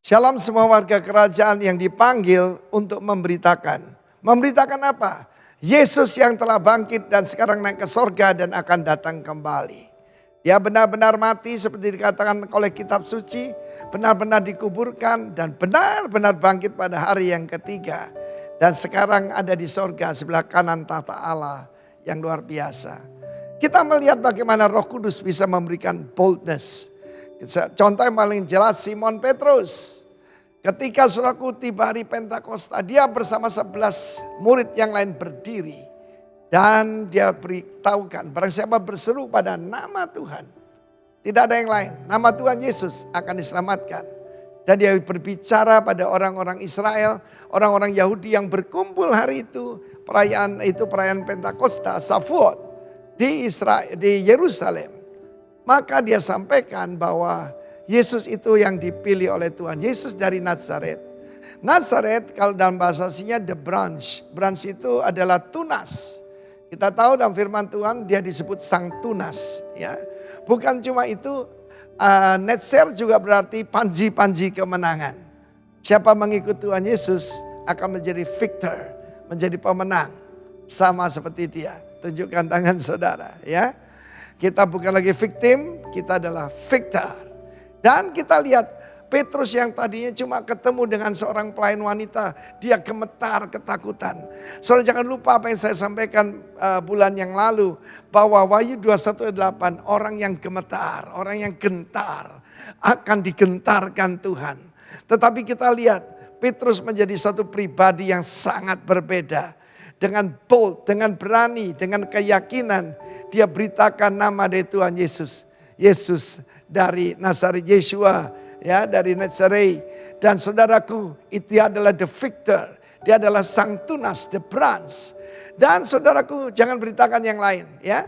Shalom semua warga kerajaan yang dipanggil untuk memberitakan. Memberitakan apa? Yesus yang telah bangkit dan sekarang naik ke sorga dan akan datang kembali. Dia benar-benar mati seperti dikatakan oleh kitab suci. Benar-benar dikuburkan dan benar-benar bangkit pada hari yang ketiga. Dan sekarang ada di sorga sebelah kanan tahta Allah yang luar biasa. Kita melihat bagaimana Roh Kudus bisa memberikan boldness. Contoh yang paling jelas Simon Petrus. Ketika saudaraku tiba hari Pentakosta, dia bersama 11 murid yang lain berdiri. Dan dia beritahukan, barang siapa berseru pada nama Tuhan. Tidak ada yang lain, nama Tuhan Yesus akan diselamatkan. Dan dia berbicara pada orang-orang Israel, orang-orang Yahudi yang berkumpul hari itu. Perayaan Pentakosta, Shavuot di Yerusalem. Maka dia sampaikan bahwa Yesus itu yang dipilih oleh Tuhan. Yesus dari Nazaret. Nazaret kalau dalam bahasa aslinya the branch. Branch itu adalah tunas. Kita tahu dalam firman Tuhan dia disebut sang tunas. Ya. Bukan cuma itu, Netzer juga berarti panji-panji kemenangan. Siapa mengikut Tuhan Yesus akan menjadi victor. Menjadi pemenang. Sama seperti dia. Tunjukkan tangan saudara ya. Kita bukan lagi victim, kita adalah victor. Dan kita lihat Petrus yang tadinya cuma ketemu dengan seorang pelayan wanita. Dia gemetar ketakutan. Saudara jangan lupa apa yang saya sampaikan bulan yang lalu. Bahwa Wahyu 21:8 orang yang gemetar, orang yang gentar akan digentarkan Tuhan. Tetapi kita lihat Petrus menjadi satu pribadi yang sangat berbeda. Dengan bold, dengan berani, dengan keyakinan. Dia beritakan nama dari Tuhan Yesus. Yesus dari Nazaret, Yeshua ya dari Nazaret. Dan saudaraku itu adalah the victor. Dia adalah sang tunas, the branch. Dan saudaraku jangan beritakan yang lain ya.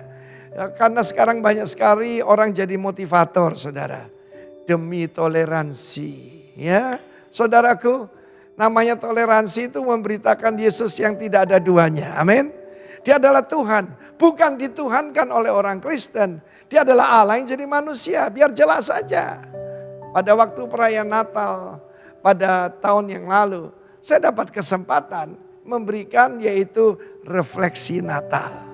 Karena sekarang banyak sekali orang jadi motivator saudara. Demi toleransi ya. Saudaraku namanya toleransi itu memberitakan Yesus yang tidak ada duanya. Amin. Dia adalah Tuhan, bukan dituhankan oleh orang Kristen. Dia adalah Allah yang jadi manusia, biar jelas saja. Pada waktu perayaan Natal, pada tahun yang lalu, saya dapat kesempatan memberikan yaitu refleksi Natal.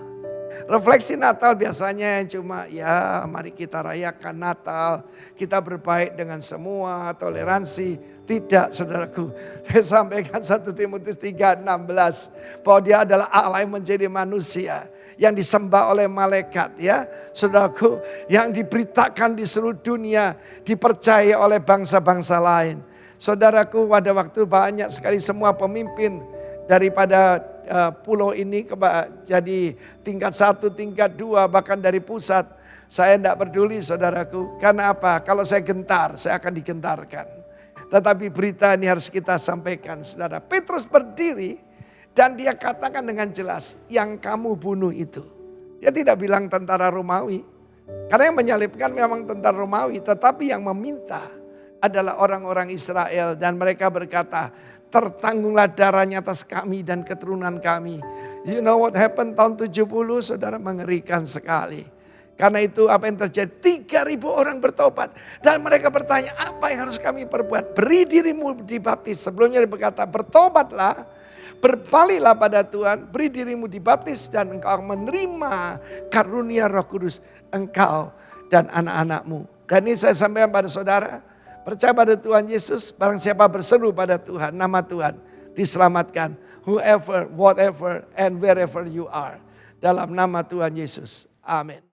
Refleksi Natal biasanya cuma ya mari kita rayakan Natal, kita berbaik dengan semua, toleransi. Tidak saudaraku, saya sampaikan 1 Timotius 3:16 bahwa dia adalah Allah yang menjadi manusia. Yang disembah oleh malaikat ya. Saudaraku yang diberitakan di seluruh dunia, dipercaya oleh bangsa-bangsa lain. Saudaraku pada waktu banyak sekali semua pemimpin daripada pulau ini jadi tingkat 1, tingkat 2 bahkan dari pusat. Saya tidak peduli saudaraku. Karena apa? Kalau saya gentar saya akan digentarkan. Tetapi berita ini harus kita sampaikan saudara. Petrus berdiri dan dia katakan dengan jelas yang kamu bunuh itu. Dia tidak bilang tentara Romawi. Karena yang menyalibkan memang tentara Romawi. Tetapi yang meminta adalah orang-orang Israel. Dan mereka berkata tertanggunglah darahnya atas kami dan keturunan kami. You know what happened tahun 70 saudara mengerikan sekali. Karena itu apa yang terjadi 3.000 orang bertobat. Dan mereka bertanya apa yang harus kami perbuat. Beri dirimu dibaptis. Sebelumnya dia berkata bertobatlah. Berpaling pada Tuhan. Beri dirimu dibaptis dan engkau menerima karunia Roh Kudus. Engkau dan anak-anakmu. Dan ini saya sampaikan pada saudara. Percaya pada Tuhan Yesus. Barang siapa berseru pada Tuhan. Nama Tuhan diselamatkan. Whoever, whatever and wherever you are. Dalam nama Tuhan Yesus. Amin.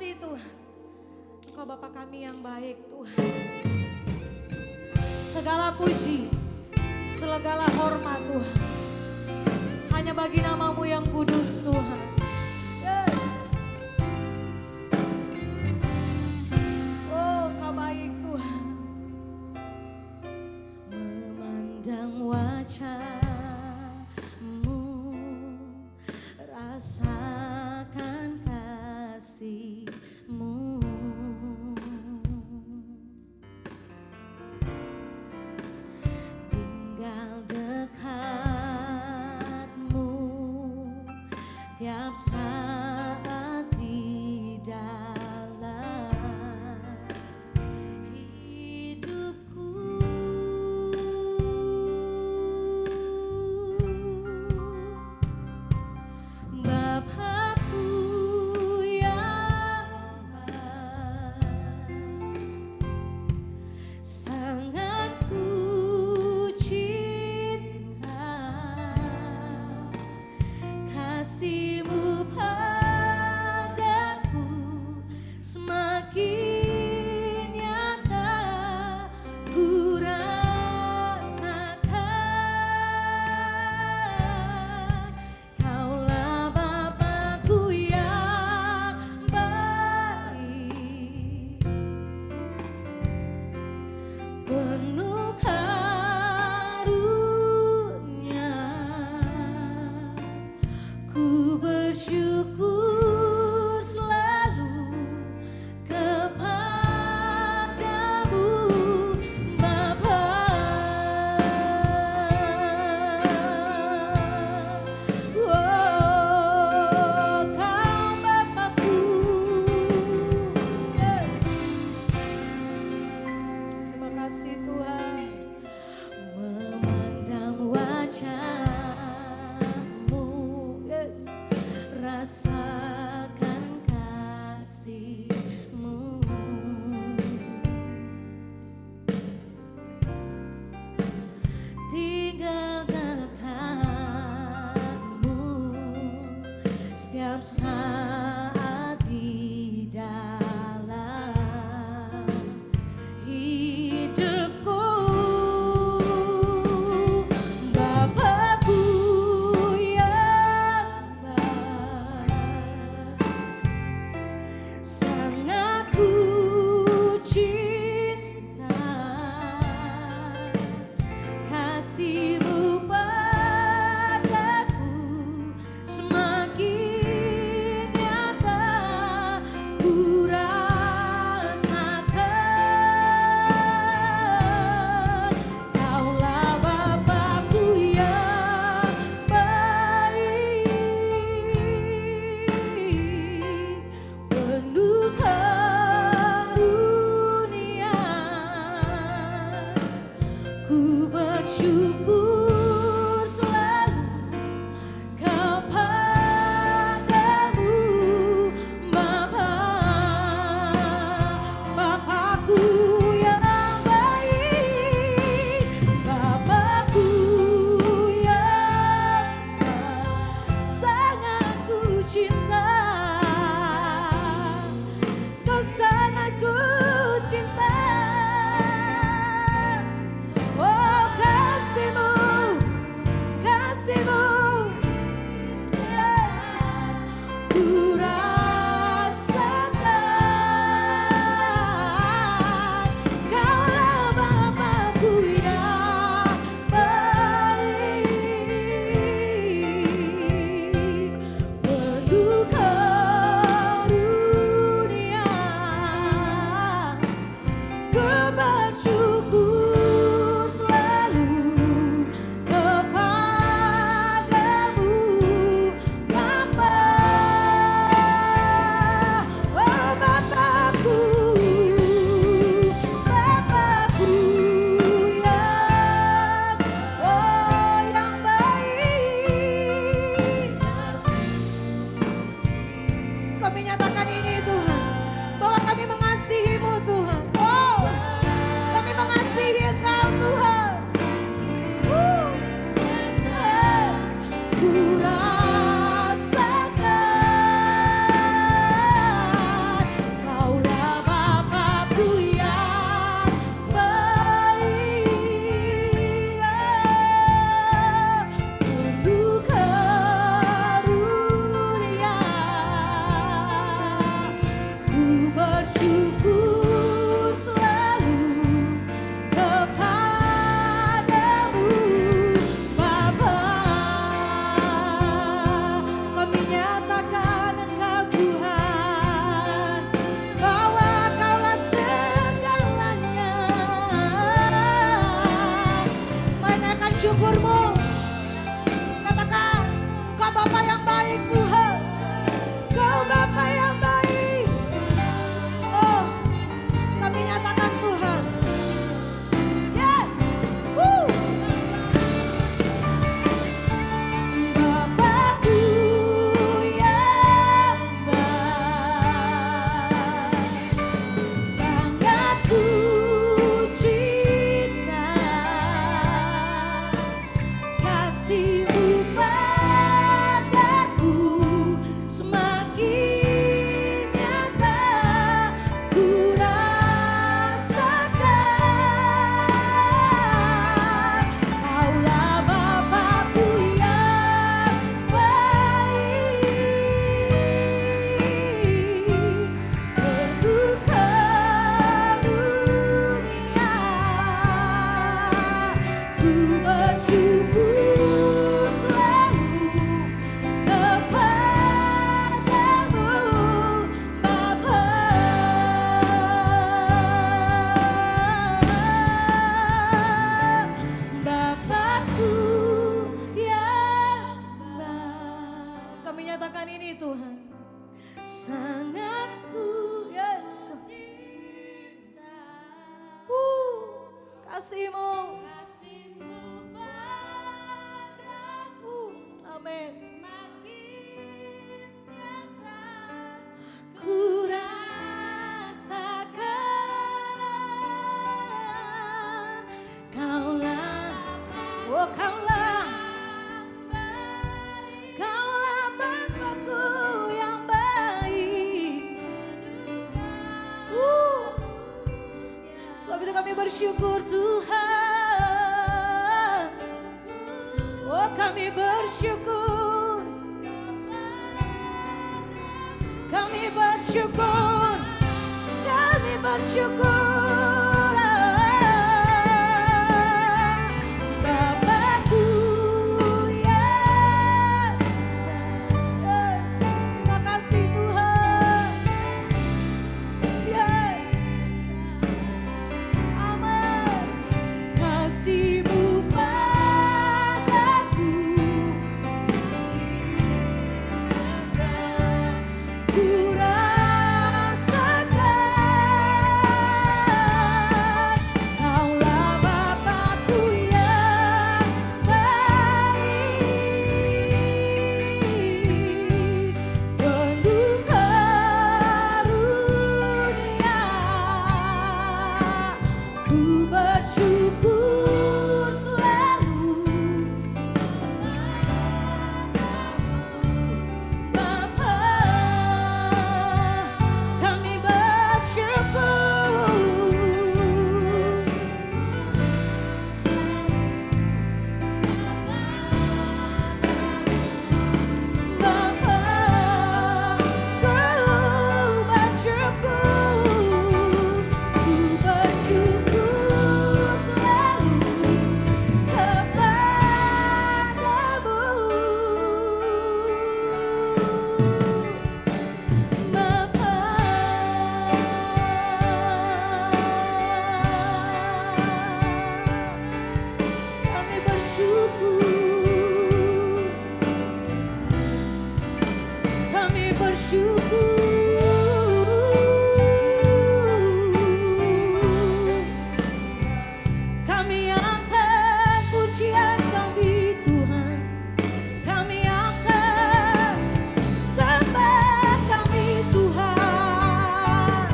kasih Tuhan. Engkau Bapa kami yang baik Tuhan. Segala puji, segala hormat Tuhan, hanya bagi namamu yang kudus Tuhan. Yes. Oh Kau baik Tuhan. Memandang wajah-Mu, rasakan kasih-Mu. Tinggal dekat-Mu tiap saat di dalam hidupku. Bapakku yang baik, sangat ku cinta. Kasih-Mu padaku semakin nyata ku rasakan. Kaulah Bapakku yang baik, penuh karunia. Ku bersyukur selalu kepadamu Bapa. Oh, Kau Bapakku. Terima kasih Tuhan. Memandang wajah-Mu, yes, rasakan kasih-Mu. Tinggal dekat-Mu setiap saat di dalam hidupku. Bapakku yang baik, sangat ku cinta. Kasih-Mu padaku semakin nyata ku rasakan. Kaulah Bapakku yang baik, penuh karunia. Ku bersyukur selalu kepadamu Bapa. Bapakku yang baik, Bapakku yang baik, sangat ku cinta. Kau sangat ku cinta. Oh, kasih-Mu, kasih-Mu, yes, ku rasakan. Kaulah Bapakku yang baik, penuh karunia. Ku bersyukur selalu kepadamu Bapa. Oh Bapakku, Bapakku yang baik. Kami nyatakan ini Tuhan, bahwa kami mengasihi-Mu Tuhan. Oh, kami mengasihi Engkau Tuhan. Yes. Ku rasakan kasih-Mu. Amin. Ku rasakan Kaulah, oh Kaulah Bapakku yang baik. Sebab itu kami bersyukur Tuhan. Oh kami bersyukur. Kami bersyukur. Kami bersyukur. Bapakku ya. Yes. Terima kasih Tuhan. Yes. Amin. Kasih-Mu padaku ku rasakan Kaulah Bapakku yang baik, penuh karunia. Ku bersyukur selalu Bapa, kami bersyukur. Bapa, ku bersyukur selalu kepadamu. Bapa, kami bersyukur. Kami bersyukur. Kami angkat pujian kami Tuhan. Kami angkat sembah kami Tuhan.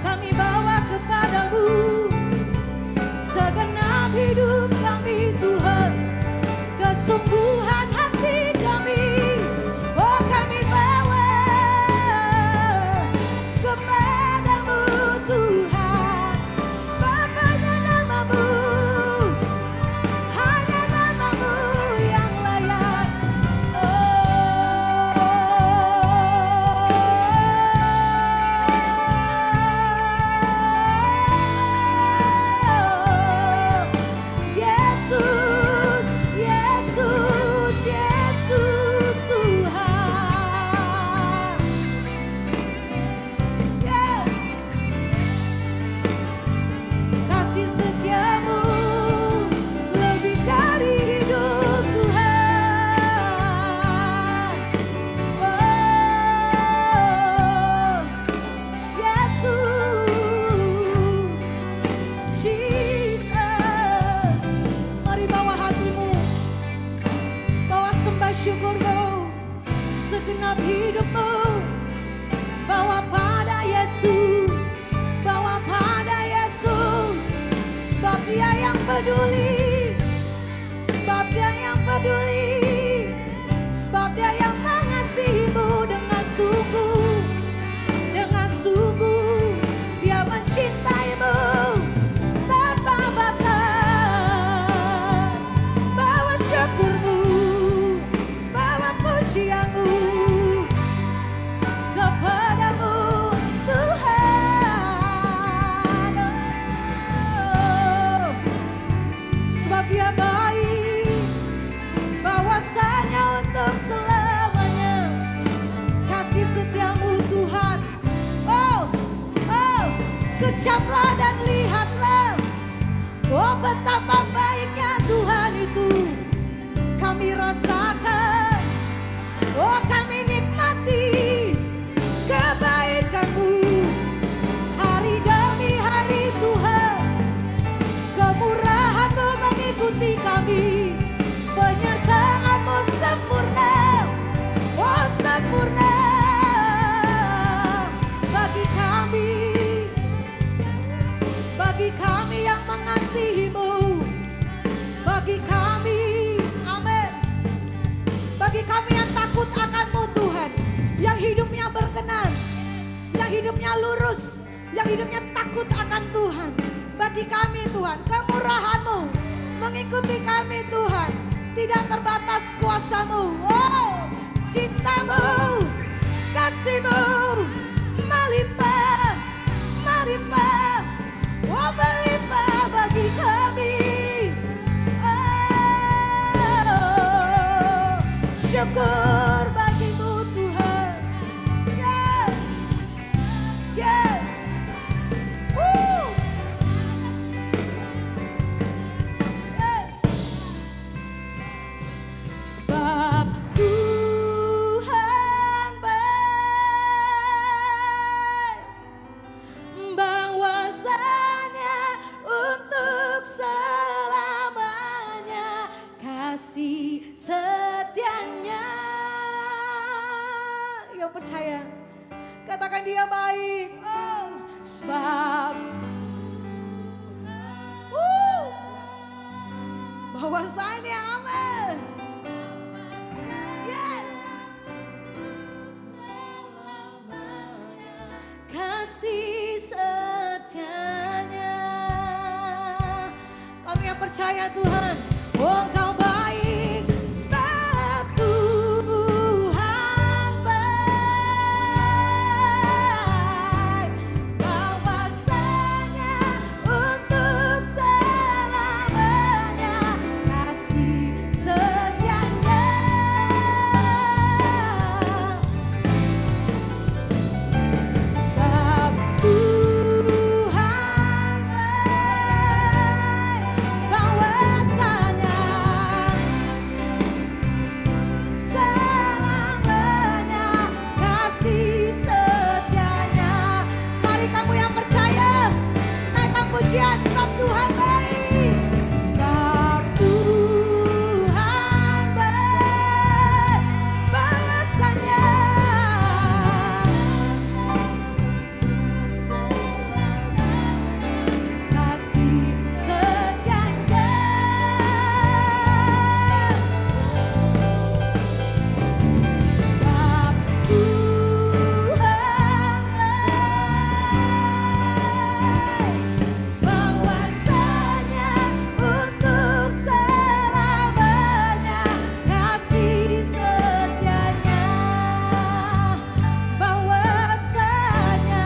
Kami bawa kepadamu segenap hidup kami Tuhan. Kesungguhan hati kami, oh kami bawa kepadamu Tuhan. Sebab hanya namamu yang layak. Yesus, Yesus, Yesus Tuhan. Yes. Kasih setiamu lebih dari hidup Tuhan. Oh, Yesus, Jesus. Mari bawa hatimu, bawa sembah syukurmu, segenap hidupmu, bawa pada Yesus, bawa pada Yesus. Sebab Dia yang peduli, sebab Dia yang peduli, sebab Dia yang mengasihimu dengan sungguh, dengan sungguh. Dia mencintaimu tanpa batas. Bawa syukurmu, bawa pujianmu kepadamu Tuhan. Oh, sebab Dia baik, bahwasanya untuk selamanya. Kasih setiamu Tuhan. Oh, oh, kejamlah dan lihatlah. Oh, betapa baiknya Tuhan itu. Kami rasakan, oh kami nikmati kebaikan-Mu hari demi hari Tuhan. hidupnya lurus, yang hidupnya takut akan Tuhan. Bagi kami Tuhan, kemurahan-Mu mengikuti kami Tuhan. Tidak terbatas kuasa-Mu, oh, cinta-Mu, kasih-Mu melimpah, melimpah, oh melimpah bagi kami. Oh, syukur bagi-Mu Tuhan. Yes, yes. Sebab Tuhan baik, bahwasanya untuk selamanya kasih setianya. Yang percaya, katakan Dia baik. Oh, sebab bahwasanya, amin. Yes. Kasih setianya. Kami yang percaya Tuhan, oh Engkau baik. Sebab Tuhan baik, bahwasanya untuk selamanya kasih setianya. Sebab Tuhan baik, bahwasanya selamanya kasih setianya. Mari kamu yang percaya, naikkan pujian. Sebab Tuhan baik, sebab Tuhan baik, bahwasanya kasih setianya. Sebab Tuhan baik, bahwasanya untuk selamanya kasih setianya. Bahwasanya,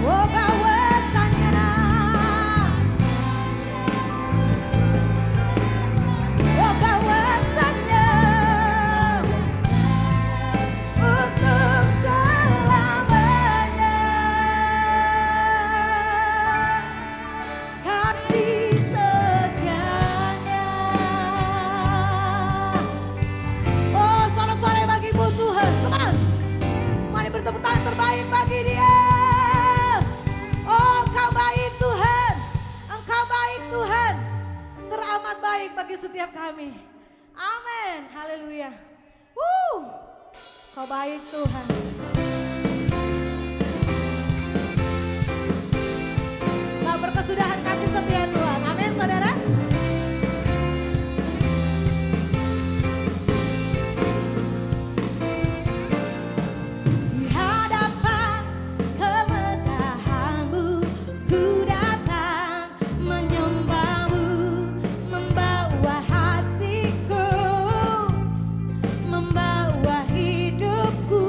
oh bahwasanya, oh bahwasanya untuk selamanya kasih setianya. Oh sorak-sorai bagi-Mu Tuhan. Come on. Mari bertepuk tangan terbaik bagi Dia. Oh Engkau baik Tuhan, Engkau baik Tuhan, teramat baik bagi setiap kami. Amin, haleluya. Kau baik Tuhan. Tak berkesudahan kasih setia Tuhan. Amin saudara. Di hadapan kemegahan-Mu ku datang menyembah-Mu, membawa hatiku, membawa hidupku.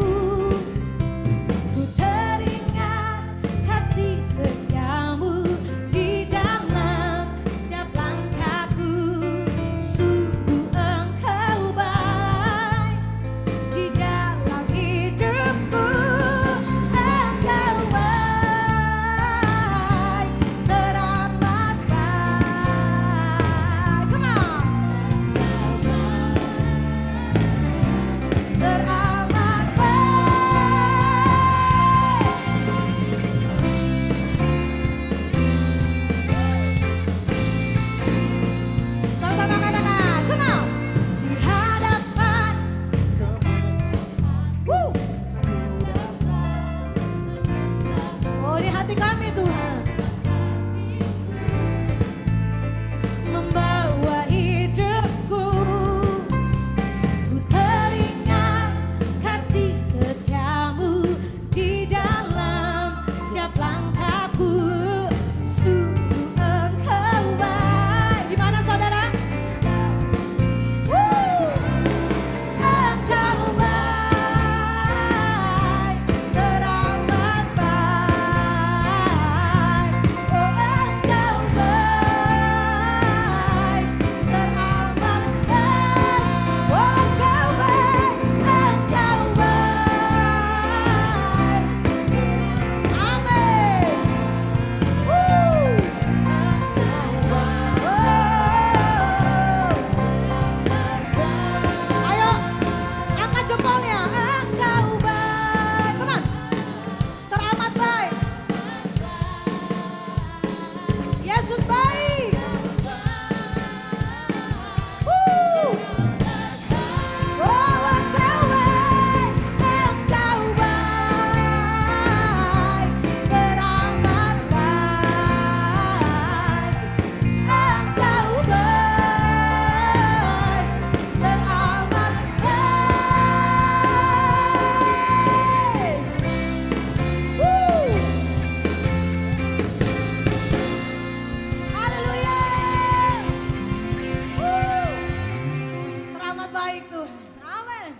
sangat baik Tuhan. Amin.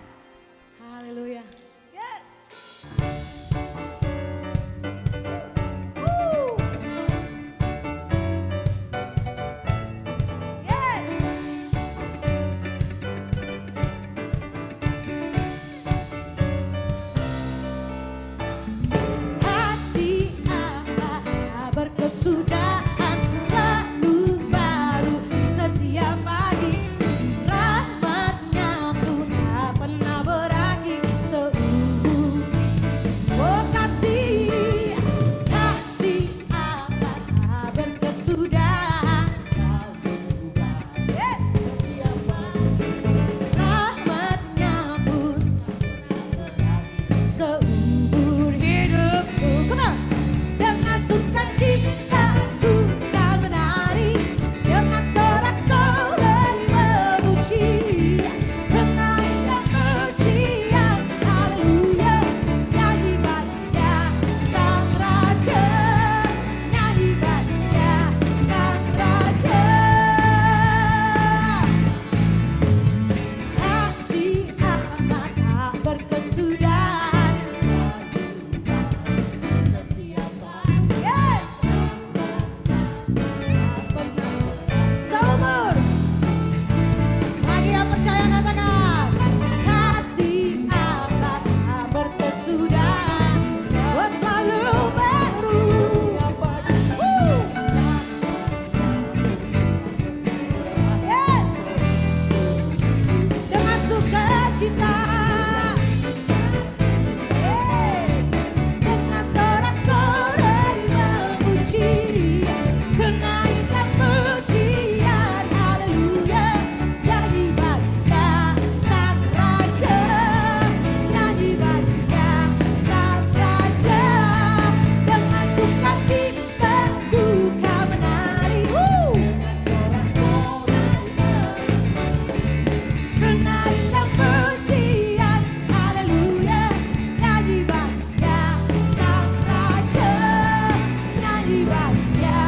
Haleluya. Yes. Woo. Yes. Kasih Allah berkesudahan selalu baru setiap pagi. Rahmatnya pun tak pernah berakhir seumur. Oh kasih Allah berkesudahan selalu baru. Yes. Setiap pagi. Rahmatnya pun seumur hidupku. Come on. Dengan sukacita ku kan menari, dengan sorak-sorai memuji, menaikkan pujian, haleluya, nyanyi bahagia sang raja, nyanyi bahagia sang raja. Kasih amat tak berkesudahan setiap hari. Yes. Seumur. Bagi yang percaya katakan. Kasih amat tak berkesudahan. Oh, selalu baru. Woo. Yes. Dengan sukacita, dengan sorak-sorai memuji, kenaikan pujian, haleluya, nyanyi bahagia sang raja, nyanyi bahagia sang raja, dengan sukacita ku kan menari. Kenaikan pujian, haleluya, nyanyi bahagia sang raja, nyanyi bahagia.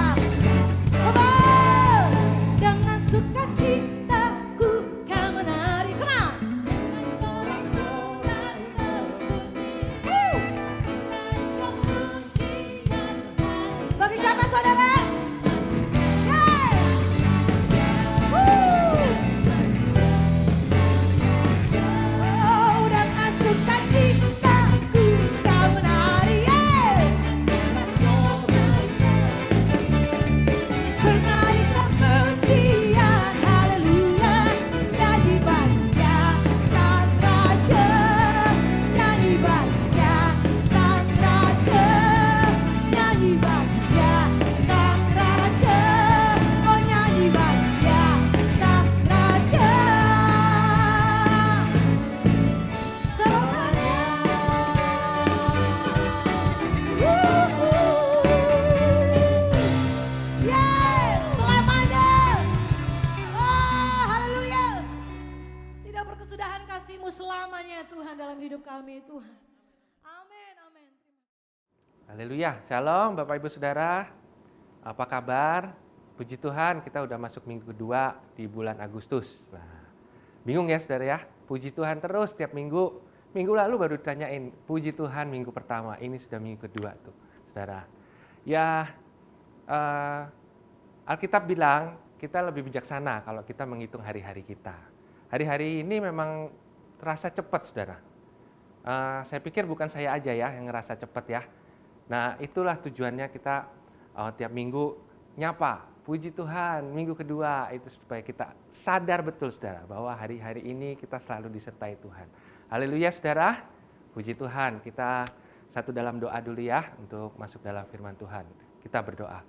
Come on. Dengan sukacita ku kan menari. Come on. Dengan sorak-sorai memuji, kenaikan pujian, bagi siapa saudara? Yes. Woo. Oh, dengan sukacita ku kan menari, kenaikan pujian, haleluya, nyanyi bahagia sang raja, nyanyi bahagia sang raja, nyanyi bahagia sang raja, oh nyanyi bahagia sang raja. Selamanya. Yes, selamanya. Oh, haleluya. Tidak berkesudahan kasih-Mu selamanya Tuhan dalam hidup kami Tuhan. Amin, amin. Haleluya, shalom Bapak Ibu Saudara. Apa kabar? Puji Tuhan kita udah masuk minggu kedua di bulan Agustus. Nah, bingung ya saudara ya? Puji Tuhan terus tiap minggu. Minggu lalu baru ditanyain, puji Tuhan minggu pertama. Ini sudah minggu kedua tuh saudara. Ya, Alkitab bilang kita lebih bijaksana kalau kita menghitung hari-hari kita. Hari-hari ini memang terasa cepat saudara. Saya pikir bukan saya aja ya yang ngerasa cepat ya. Nah itulah tujuannya kita tiap minggu nyapa. Puji Tuhan minggu kedua itu supaya kita sadar betul saudara bahwa hari-hari ini kita selalu disertai Tuhan. Haleluya saudara. Puji Tuhan, kita satu dalam doa dulu ya untuk masuk dalam firman Tuhan. Kita berdoa.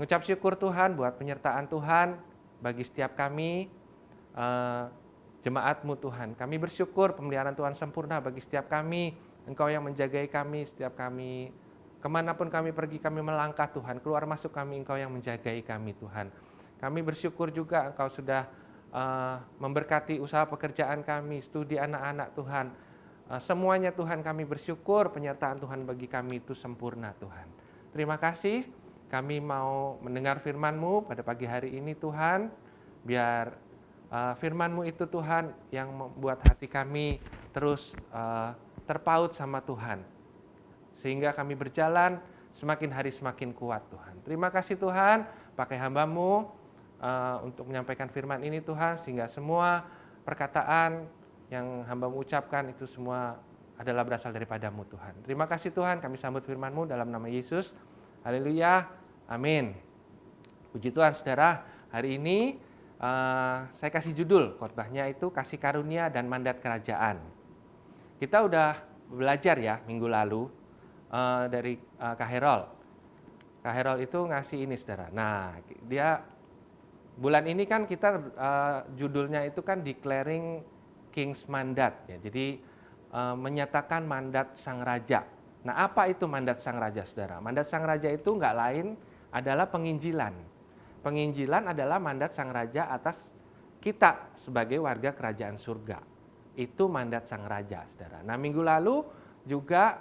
Mengucap syukur Tuhan buat penyertaan Tuhan bagi setiap kami, jemaat-Mu Tuhan. Kami bersyukur pemeliharaan Tuhan sempurna bagi setiap kami. Engkau yang menjagai kami, setiap kami, kemanapun kami pergi, kami melangkah Tuhan. Keluar masuk kami, Engkau yang menjagai kami Tuhan. Kami bersyukur juga Engkau sudah memberkati usaha pekerjaan kami, studi anak-anak Tuhan. Semuanya Tuhan kami bersyukur penyertaan Tuhan bagi kami itu sempurna Tuhan. Terima kasih kami mau mendengar firman-Mu pada pagi hari ini Tuhan. Biar Firman-Mu itu Tuhan yang membuat hati kami terus terpaut sama Tuhan. Sehingga kami berjalan semakin hari semakin kuat Tuhan. Terima kasih Tuhan, pakai hamba-Mu untuk menyampaikan firman ini Tuhan. Sehingga semua perkataan yang hamba-Mu ucapkan itu semua adalah berasal daripada-Mu Tuhan. Terima kasih Tuhan, kami sambut firman-Mu dalam nama Yesus. Haleluya, amin. Puji Tuhan saudara, hari ini saya kasih judul khotbahnya itu kasih karunia dan mandat kerajaan. Kita udah belajar ya minggu lalu dari Kak Herol. Kak Herol itu ngasih ini saudara. Nah dia bulan ini kan kita judulnya itu kan declaring King's Mandat ya. Jadi menyatakan mandat sang raja. Nah apa itu mandat sang raja saudara? Mandat sang raja itu nggak lain adalah penginjilan. Penginjilan adalah mandat sang raja atas kita sebagai warga kerajaan surga. Itu mandat sang raja, saudara. Nah minggu lalu juga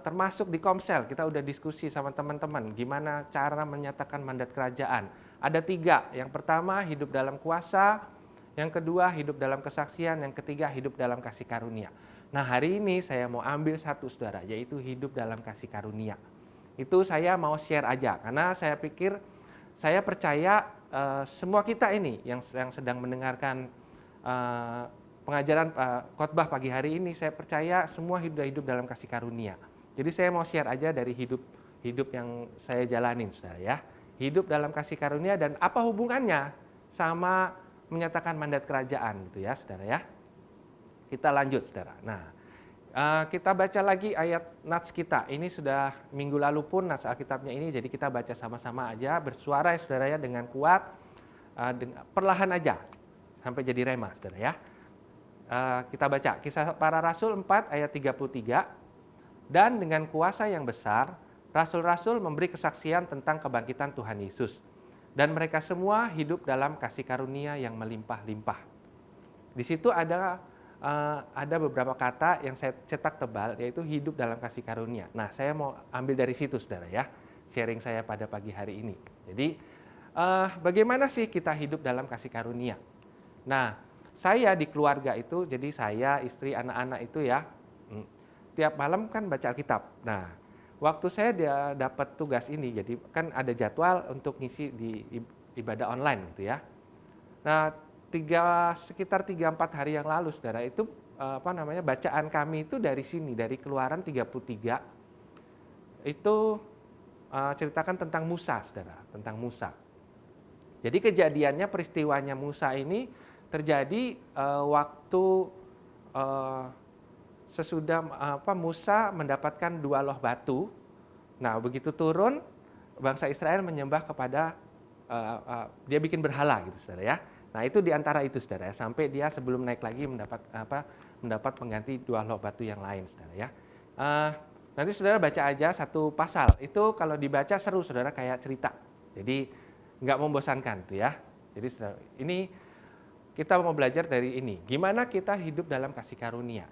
termasuk di Komsel, kita udah diskusi sama teman-teman gimana cara menyatakan mandat kerajaan. Ada 3, yang pertama hidup dalam kuasa, yang kedua hidup dalam kesaksian, yang ketiga hidup dalam kasih karunia. Nah hari ini saya mau ambil satu saudara, yaitu hidup dalam kasih karunia. Itu saya mau share aja, karena saya pikir saya percaya semua kita ini yang sedang mendengarkan pengajaran khotbah pagi hari ini, saya percaya semua hidup dalam kasih karunia. Jadi saya mau share aja dari hidup yang saya jalanin, saudara ya. Hidup dalam kasih karunia dan apa hubungannya sama menyatakan mandat kerajaan gitu ya, saudara ya. Kita lanjut, saudara. Nah, kita baca lagi ayat nats kita. Ini sudah minggu lalu pun nats Alkitabnya ini, jadi kita baca sama-sama aja bersuara ya saudara ya dengan kuat, perlahan aja sampai jadi rema saudara ya. Kita baca Kisah Para Rasul 4 ayat 33. Dan dengan kuasa yang besar, rasul-rasul memberi kesaksian tentang kebangkitan Tuhan Yesus. Dan mereka semua hidup dalam kasih karunia yang melimpah-limpah. Di situ ada beberapa kata yang saya cetak tebal, yaitu hidup dalam kasih karunia. Nah, saya mau ambil dari situ, saudara ya, sharing saya pada pagi hari ini. Jadi, bagaimana sih kita hidup dalam kasih karunia? Nah, saya di keluarga itu, jadi saya, istri, anak-anak itu ya, tiap malam kan baca Alkitab. Nah, waktu saya dapat tugas ini, jadi kan ada jadwal untuk ngisi di ibadah online gitu ya. Nah, sekitar 3-4 hari yang lalu saudara itu bacaan kami itu dari sini, dari Keluaran 33 itu ceritakan tentang Musa saudara, tentang Musa. Jadi kejadiannya, peristiwanya Musa ini terjadi waktu sesudah Musa mendapatkan 2 loh batu. Nah begitu turun, bangsa Israel menyembah kepada dia bikin berhala gitu saudara ya. Nah itu diantara itu saudara ya, sampai dia sebelum naik lagi mendapat pengganti 2 loh batu yang lain saudara ya. Nanti saudara baca aja satu pasal, itu kalau dibaca seru saudara, kayak cerita. Jadi nggak membosankan tuh ya. Jadi saudara, ini kita mau belajar dari ini, gimana kita hidup dalam kasih karunia.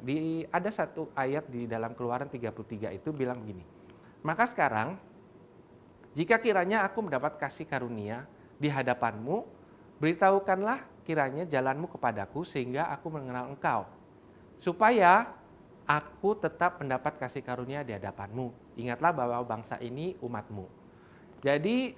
Ada satu ayat di dalam Keluaran 33 itu bilang begini, maka sekarang jika kiranya aku mendapat kasih karunia di hadapanmu, beritahukanlah kiranya jalanmu kepadaku sehingga aku mengenal engkau, supaya aku tetap mendapat kasih karunia di hadapanmu. Ingatlah bahwa bangsa ini umatmu. Jadi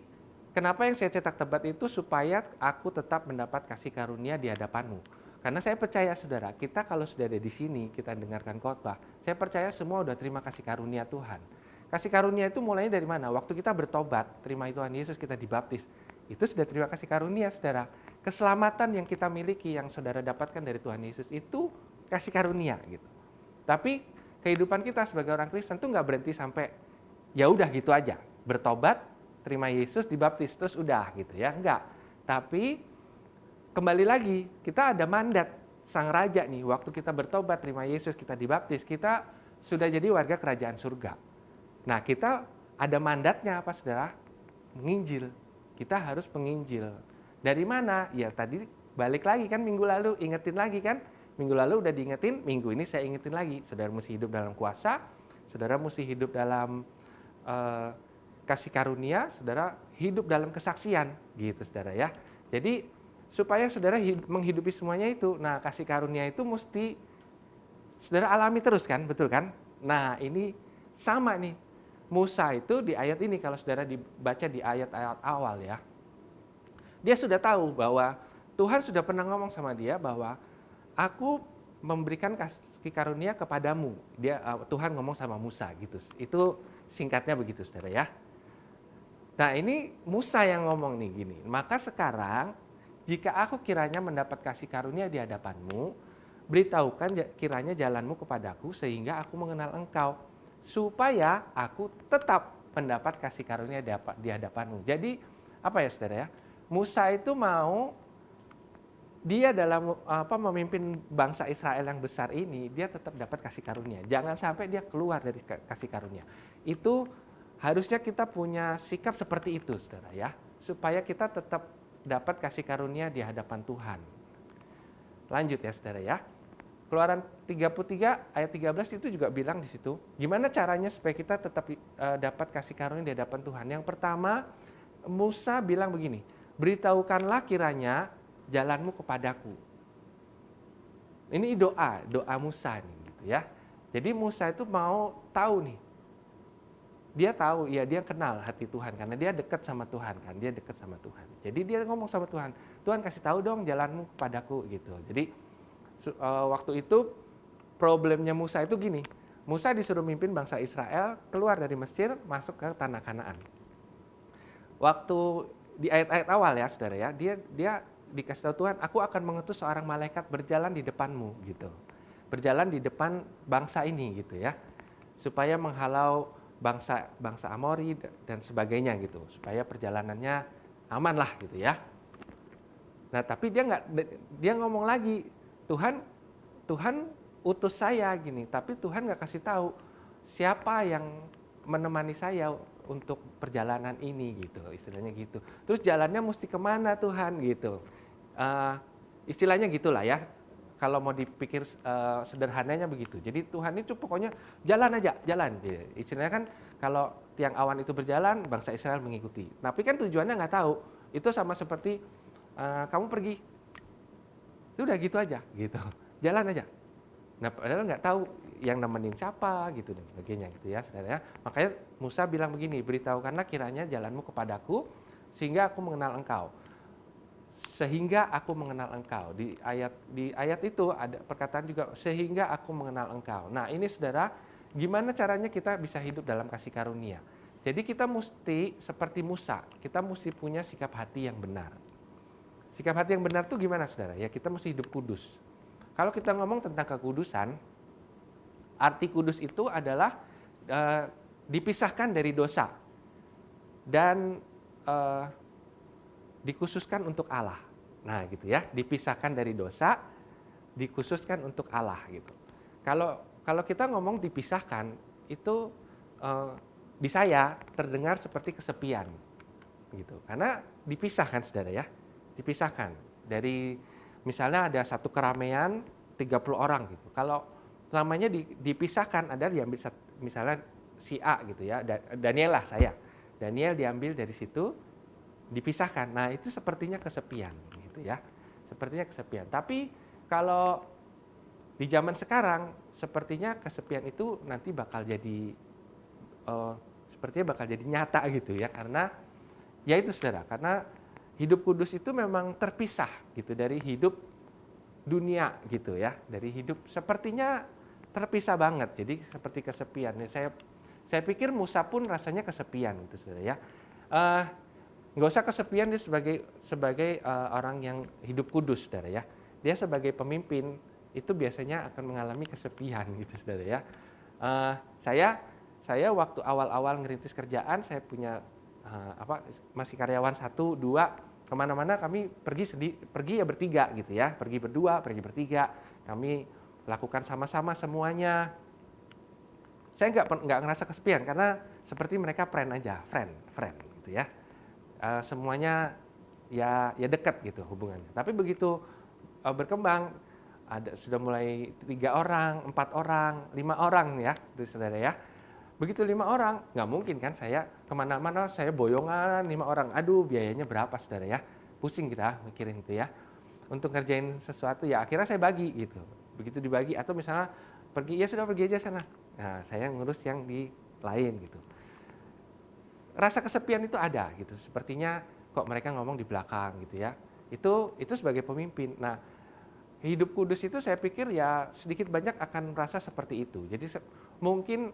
kenapa yang saya cetak tebal itu, supaya aku tetap mendapat kasih karunia di hadapanmu. Karena saya percaya saudara, kita kalau sudah ada di sini, kita dengarkan khotbah, saya percaya semua udah terima kasih karunia Tuhan. Kasih karunia itu mulainya dari mana? Waktu kita bertobat, terima Tuhan Yesus, kita dibaptis. Itu sudah terima kasih karunia saudara. Keselamatan yang kita miliki, yang saudara dapatkan dari Tuhan Yesus itu kasih karunia gitu. Tapi kehidupan kita sebagai orang Kristen tuh nggak berhenti sampai ya udah gitu aja. Bertobat, terima Yesus, dibaptis, terus udah gitu ya. Enggak. Tapi kembali lagi, kita ada mandat sang raja nih. Waktu kita bertobat, terima Yesus, kita dibaptis, kita sudah jadi warga kerajaan surga. Nah kita ada mandatnya apa saudara? Menginjil. Kita harus menginjil. Dari mana? Ya tadi balik lagi kan minggu lalu, ingetin lagi kan. Minggu lalu udah diingetin, minggu ini saya ingetin lagi. Saudara mesti hidup dalam kuasa, saudara mesti hidup dalam kasih karunia, saudara hidup dalam kesaksian gitu saudara ya. Jadi supaya saudara menghidupi semuanya itu. Nah, kasih karunia itu mesti saudara alami terus kan, betul kan? Nah, ini sama nih. Musa itu di ayat ini kalau saudara dibaca di ayat-ayat awal ya. Dia sudah tahu bahwa Tuhan sudah pernah ngomong sama dia bahwa aku memberikan kasih karunia kepadamu. Tuhan ngomong sama Musa gitu. Itu singkatnya begitu saudara ya. Nah, ini Musa yang ngomong nih gini. Maka sekarang jika aku kiranya mendapat kasih karunia di hadapanmu, beritahukan kiranya jalanmu kepadaku sehingga aku mengenal engkau, supaya aku tetap mendapat kasih karunia di hadapanmu. Jadi apa ya saudara ya? Musa itu mau dia dalam memimpin bangsa Israel yang besar ini, dia tetap dapat kasih karunia. Jangan sampai dia keluar dari kasih karunia. Itu harusnya kita punya sikap seperti itu saudara ya, supaya kita tetap dapat kasih karunia di hadapan Tuhan. Lanjut ya saudara ya. Keluaran 33 ayat 13 itu juga bilang di situ, gimana caranya supaya kita tetap dapat kasih karunia di hadapan Tuhan. Yang pertama, Musa bilang begini, beritahukanlah kiranya jalanmu kepadaku. Ini doa Musa nih gitu ya. Jadi Musa itu mau tahu nih. Dia tahu, ya dia kenal hati Tuhan karena dia dekat sama Tuhan kan, dia dekat sama Tuhan. Jadi dia ngomong sama Tuhan, Tuhan kasih tahu dong jalanmu kepadaku gitu. Jadi waktu itu problemnya Musa itu gini, Musa disuruh mimpin bangsa Israel keluar dari Mesir masuk ke tanah Kanaan. Waktu di ayat-ayat awal ya saudara ya, dia dikasih tahu Tuhan, aku akan mengutus seorang malaikat berjalan di depanmu gitu, berjalan di depan bangsa ini gitu ya, supaya menghalau bangsa Amori dan sebagainya gitu, supaya perjalanannya aman lah gitu ya. Nah tapi dia ngomong lagi, Tuhan utus saya gini, tapi Tuhan nggak kasih tahu siapa yang menemani saya untuk perjalanan ini gitu, istilahnya gitu. Terus jalannya mesti kemana Tuhan gitu, istilahnya gitulah ya. Kalau mau dipikir sederhananya begitu. Jadi Tuhan itu pokoknya jalan aja, jalan. Istilahnya kan kalau tiang awan itu berjalan, bangsa Israel mengikuti. Tapi kan tujuannya nggak tahu. Itu sama seperti kamu pergi, udah gitu aja, gitu. Jalan aja. Nah, padahal nggak tahu yang nemenin siapa, gitu dan sebagainya, gitu ya, saudara. Makanya Musa bilang begini, beritahukanlah kiranya jalanmu kepadaku, sehingga aku mengenal engkau. Sehingga aku mengenal engkau. Di ayat itu ada perkataan juga, sehingga aku mengenal engkau. Nah, ini saudara, gimana caranya kita bisa hidup dalam kasih karunia? Jadi kita mesti seperti Musa, kita mesti punya sikap hati yang benar. Sikap hati yang benar itu gimana saudara? Ya kita mesti hidup kudus. Kalau kita ngomong tentang kekudusan, arti kudus itu adalah dipisahkan dari dosa dan dikhususkan untuk Allah. Nah gitu ya, dipisahkan dari dosa, dikhususkan untuk Allah gitu. Kalau kita ngomong dipisahkan, itu di saya terdengar seperti kesepian gitu. Karena dipisahkan saudara ya, dipisahkan dari misalnya ada satu keramaian 30 orang gitu. Kalau namanya dipisahkan, ada diambil misalnya si A gitu ya, Daniel lah saya. Daniel diambil dari situ, dipisahkan. Nah, itu sepertinya kesepian gitu ya. Sepertinya kesepian. Tapi kalau di zaman sekarang sepertinya kesepian itu nanti bakal jadi sepertinya bakal jadi nyata gitu ya, karena ya itu saudara, karena hidup kudus itu memang terpisah gitu dari hidup dunia gitu ya, dari hidup sepertinya terpisah banget, jadi seperti kesepian. Saya pikir Musa pun rasanya kesepian gitu saudara ya. Nggak usah kesepian dia sebagai orang yang hidup kudus saudara ya. Dia sebagai pemimpin itu biasanya akan mengalami kesepian gitu saudara ya. Saya waktu awal-awal ngerintis kerjaan, saya punya masih karyawan 1, 2, kemana-mana kami pergi ya bertiga gitu ya, pergi berdua, pergi bertiga, kami lakukan sama-sama semuanya. Saya nggak ngerasa kesepian karena seperti mereka friend gitu ya. Semuanya ya dekat gitu hubungannya. Tapi begitu berkembang, sudah mulai 3 orang, 4 orang, 5 orang ya, itu saudara ya. Begitu 5 orang, nggak mungkin kan saya kemana-mana saya boyongan 5 orang. Aduh biayanya berapa saudara ya. pusing kita mikirin itu ya. Untuk ngerjain sesuatu ya akhirnya saya bagi gitu. Begitu dibagi atau misalnya pergi, ya sudah pergi aja sana. Nah, saya ngurus yang di lain gitu. Rasa kesepian itu ada gitu. Sepertinya kok mereka ngomong di belakang gitu ya. Itu sebagai pemimpin. Nah, hidup kudus itu saya pikir ya sedikit banyak akan merasa seperti itu. Jadi mungkin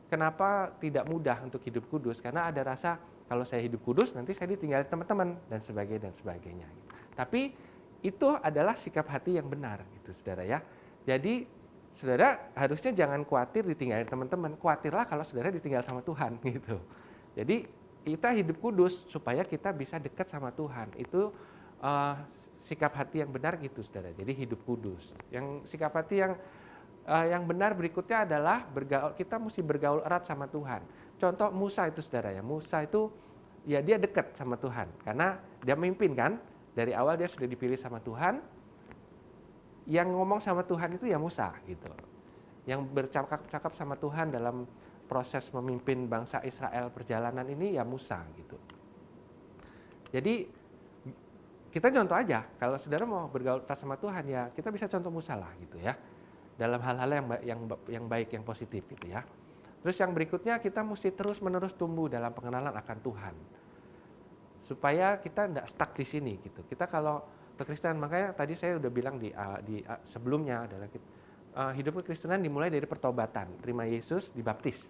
kenapa tidak mudah untuk hidup kudus karena ada rasa kalau saya hidup kudus nanti saya ditinggalin teman-teman dan sebagainya. Tapi itu adalah sikap hati yang benar gitu saudara ya. Jadi saudara harusnya jangan khawatir ditinggalin teman-teman, khawatirlah kalau saudara ditinggal sama Tuhan gitu. Jadi kita hidup kudus supaya kita bisa dekat sama Tuhan. Itu sikap hati yang benar gitu saudara. Jadi hidup kudus. Yang sikap hati yang benar berikutnya adalah kita mesti bergaul erat sama Tuhan. Contoh Musa itu saudara ya. Musa itu ya dia dekat sama Tuhan karena dia memimpin kan. Dari awal dia sudah dipilih sama Tuhan. Yang ngomong sama Tuhan itu ya Musa gitu. Yang bercakap-cakap sama Tuhan dalam proses memimpin bangsa Israel perjalanan ini ya Musa gitu. Jadi kita contoh aja kalau saudara mau bergaul sama Tuhan ya kita bisa contoh Musa lah gitu ya. Dalam hal-hal yang baik, yang positif gitu ya. Terus yang berikutnya kita mesti terus-menerus tumbuh dalam pengenalan akan Tuhan. Supaya kita tidak stuck di sini gitu. Kita kalau berkristenan, makanya tadi saya udah bilang di sebelumnya adalah hidup kekristenan dimulai dari pertobatan, terima Yesus, dibaptis.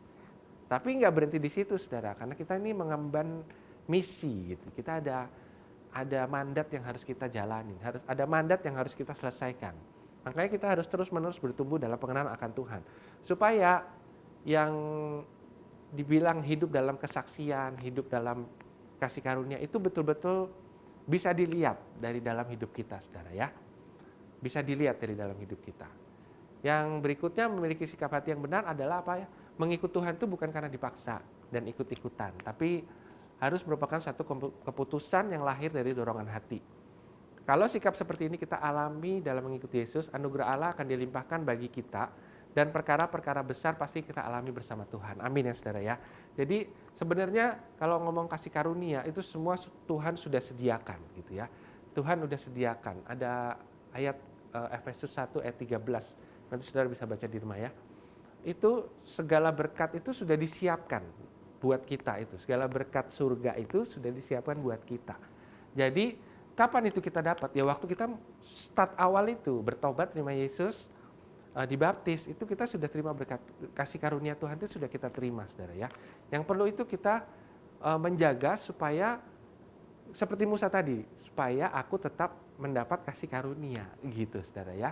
Tapi nggak berhenti di situ saudara, karena kita ini mengemban misi gitu. Kita ada mandat yang harus kita jalanin, ada mandat yang harus kita selesaikan. Makanya kita harus terus-menerus bertumbuh dalam pengenalan akan Tuhan. Supaya yang dibilang hidup dalam kesaksian, hidup dalam kasih karunia itu betul-betul bisa dilihat dari dalam hidup kita, saudara ya. Bisa dilihat dari dalam hidup kita. Yang berikutnya memiliki sikap hati yang benar adalah apa ya? Mengikut Tuhan itu bukan karena dipaksa dan ikut-ikutan, tapi harus merupakan satu keputusan yang lahir dari dorongan hati. Kalau sikap seperti ini kita alami dalam mengikuti Yesus, anugerah Allah akan dilimpahkan bagi kita dan perkara-perkara besar pasti kita alami bersama Tuhan. Amin ya saudara ya. Jadi sebenarnya kalau ngomong kasih karunia itu semua Tuhan sudah sediakan gitu ya. Tuhan sudah sediakan. Ada ayat Efesus 1 ayat 13. Nanti saudara bisa baca di rumah ya. Itu segala berkat itu sudah disiapkan buat kita itu. Segala berkat surga itu sudah disiapkan buat kita. Jadi kapan itu kita dapat? Ya waktu kita start awal itu bertobat terima Yesus, dibaptis itu kita sudah terima berkat kasih karunia Tuhan itu sudah kita terima saudara ya. Yang perlu itu kita menjaga supaya seperti Musa tadi, supaya aku tetap mendapat kasih karunia gitu saudara ya.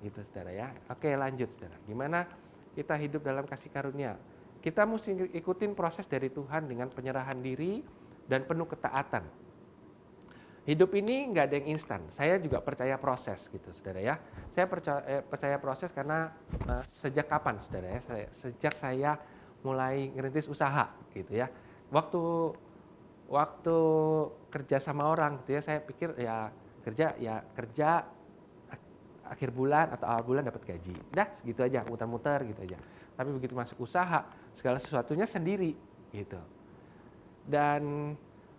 Gitu saudara ya. Oke, lanjut saudara. Gimana kita hidup dalam kasih karunia? Kita mesti ikutin proses dari Tuhan dengan penyerahan diri dan penuh ketaatan. Hidup ini nggak ada yang instan. Saya juga percaya proses gitu, saudara ya. Saya percaya proses karena sejak kapan, saudara ya? Sejak saya mulai ngerintis usaha, gitu ya. Waktu kerja sama orang, gitu ya, saya pikir ya kerja akhir bulan atau awal bulan dapat gaji. Udah segitu aja, muter-muter gitu aja. Tapi begitu masuk usaha, segala sesuatunya sendiri, gitu. Dan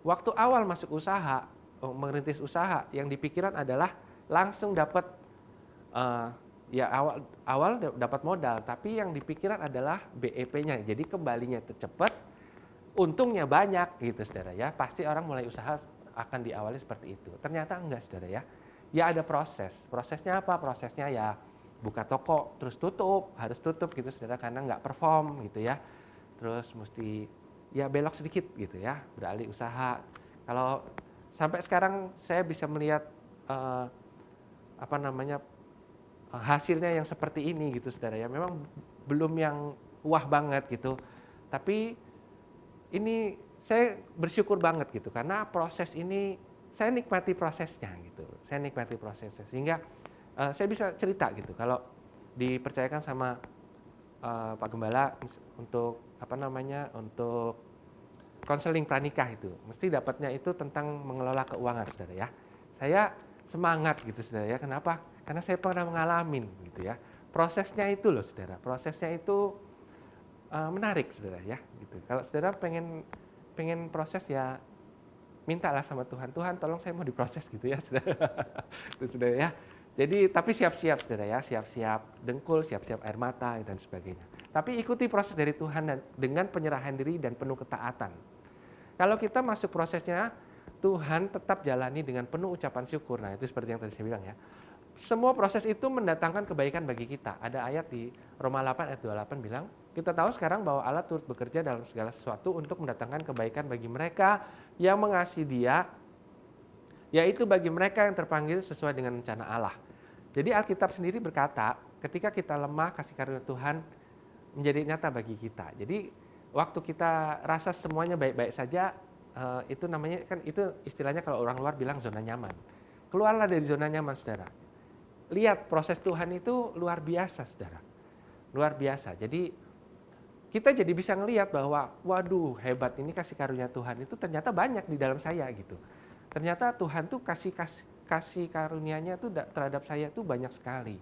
waktu awal masuk usaha, merintis usaha yang dipikiran adalah langsung dapat ya awal dapat modal, tapi yang dipikiran adalah BEP-nya, jadi kembalinya itu cepat, untungnya banyak gitu saudara ya. Pasti orang mulai usaha akan diawali seperti itu. Ternyata enggak saudara ya. Ya ada prosesnya apa? Prosesnya ya buka toko terus harus tutup gitu saudara karena nggak perform gitu ya. Terus mesti ya belok sedikit gitu ya, beralih usaha. Kalau sampai sekarang saya bisa melihat hasilnya yang seperti ini gitu saudara ya. Memang belum yang wah banget gitu. Tapi ini saya bersyukur banget gitu karena proses ini saya nikmati prosesnya gitu. Saya nikmati prosesnya sehingga saya bisa cerita gitu kalau dipercayakan sama Pak Gembala untuk untuk konseling pranikah itu mesti dapatnya itu tentang mengelola keuangan saudara ya. Saya semangat gitu saudara ya. Kenapa? Karena saya pernah mengalami gitu ya. Prosesnya itu loh saudara. Prosesnya itu menarik saudara ya gitu. Kalau saudara pengen proses ya mintalah sama Tuhan, Tuhan tolong saya mau diproses gitu ya, saudara. Itu saudara ya. Jadi tapi siap-siap saudara ya, siap-siap dengkul, siap-siap air mata dan sebagainya. Tapi ikuti proses dari Tuhan dan dengan penyerahan diri dan penuh ketaatan. Kalau kita masuk prosesnya, Tuhan tetap jalani dengan penuh ucapan syukur. Nah itu seperti yang tadi saya bilang ya. Semua proses itu mendatangkan kebaikan bagi kita. Ada ayat di Roma 8 ayat 28 bilang, kita tahu sekarang bahwa Allah turut bekerja dalam segala sesuatu untuk mendatangkan kebaikan bagi mereka yang mengasihi Dia, yaitu bagi mereka yang terpanggil sesuai dengan rencana Allah. Jadi Alkitab sendiri berkata, ketika kita lemah, kasih karunia Tuhan menjadi nyata bagi kita. Jadi waktu kita rasa semuanya baik-baik saja, itu namanya kan itu istilahnya kalau orang luar bilang zona nyaman. Keluarlah dari zona nyaman, saudara. Lihat proses Tuhan itu luar biasa, saudara. Luar biasa. Jadi kita jadi bisa ngelihat bahwa waduh hebat ini kasih karunia Tuhan itu ternyata banyak di dalam saya gitu. Ternyata Tuhan tuh kasih karunia-Nya tuh terhadap saya tuh banyak sekali.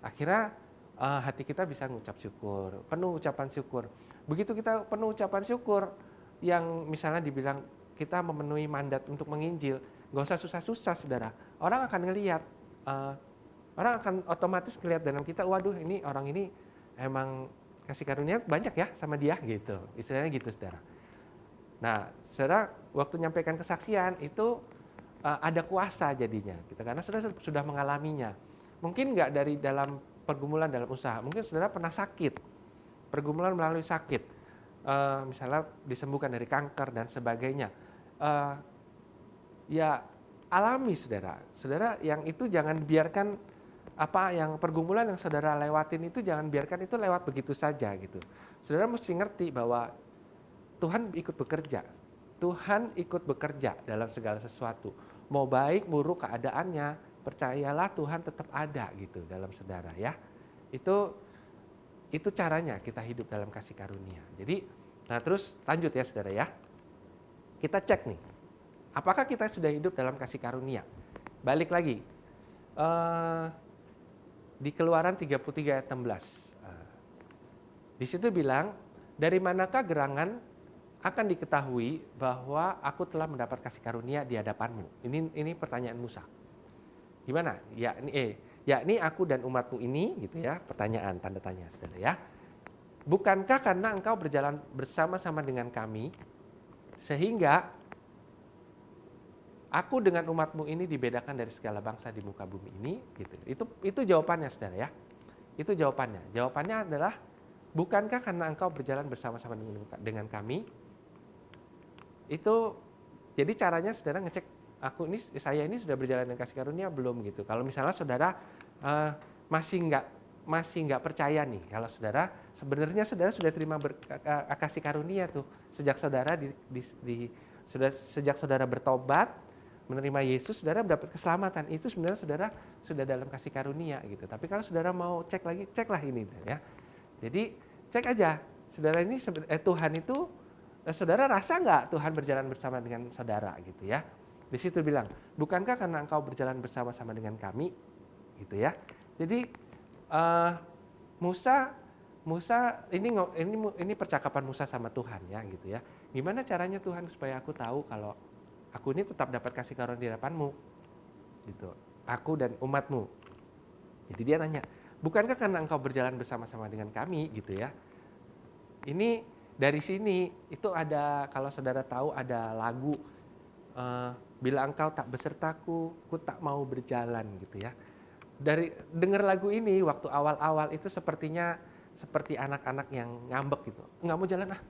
Akhirnya hati kita bisa mengucap syukur, penuh ucapan syukur. Begitu kita penuh ucapan syukur, yang misalnya dibilang kita memenuhi mandat untuk menginjil, gak usah susah-susah, saudara. Orang akan ngelihat, orang akan otomatis ngelihat dalam kita, waduh ini orang ini emang kasih karunia banyak ya sama dia gitu, istilahnya gitu, saudara. Nah, saudara waktu nyampaikan kesaksian itu ada kuasa jadinya, gitu, karena saudara sudah mengalaminya. Mungkin nggak dari dalam pergumulan dalam usaha, mungkin saudara pernah sakit, pergumulan melalui sakit, misalnya disembuhkan dari kanker dan sebagainya. Ya alami, saudara. Saudara yang itu jangan biarkan apa yang pergumulan yang saudara lewatin itu jangan biarkan itu lewat begitu saja gitu. Saudara mesti ngerti bahwa Tuhan ikut bekerja. Tuhan ikut bekerja dalam segala sesuatu. Mau baik buruk keadaannya, percayalah Tuhan tetap ada gitu dalam saudara ya. Itu caranya kita hidup dalam kasih karunia. Jadi, nah terus lanjut ya saudara ya. Kita cek nih, apakah kita sudah hidup dalam kasih karunia? Balik lagi, di Keluaran 33 ayat 16. Di situ bilang, dari manakah gerangan akan diketahui bahwa aku telah mendapat kasih karunia di hadapanmu. Ini pertanyaan Musa. Gimana? Yakni aku dan umatmu ini, gitu ya, pertanyaan tanda tanya, saudara ya. Bukankah karena engkau berjalan bersama-sama dengan kami, sehingga aku dengan umatmu ini dibedakan dari segala bangsa di muka bumi ini, gitu. Itu jawabannya, saudara ya. Itu jawabannya. Jawabannya adalah, bukankah karena engkau berjalan bersama-sama dengan kami? Itu jadi caranya saudara ngecek, saya ini sudah berjalan dengan kasih karunia belum gitu. Kalau misalnya saudara masih nggak percaya nih, kalau saudara sebenarnya saudara sudah terima kasih karunia tuh sejak saudara sejak saudara bertobat menerima Yesus, saudara mendapat keselamatan. Itu sebenarnya saudara sudah dalam kasih karunia gitu. Tapi kalau saudara mau cek lagi, ceklah ini ya. Jadi cek aja, saudara ini Tuhan itu, saudara rasa nggak Tuhan berjalan bersama dengan saudara gitu ya. Di situ bilang, bukankah karena engkau berjalan bersama-sama dengan kami, gitu ya. Jadi Musa ini percakapan Musa sama Tuhan ya gitu ya. Gimana caranya Tuhan supaya aku tahu kalau aku ini tetap dapat kasih karunia di hadapanmu, gitu. Aku dan umatmu. Jadi dia nanya, bukankah karena engkau berjalan bersama-sama dengan kami, gitu ya. Ini dari sini itu ada, kalau saudara tahu ada lagu, bila engkau tak besertaku, ku tak mau berjalan, gitu ya. Dari dengar lagu ini waktu awal-awal itu sepertinya seperti anak-anak yang ngambek gitu, nggak mau jalan ah.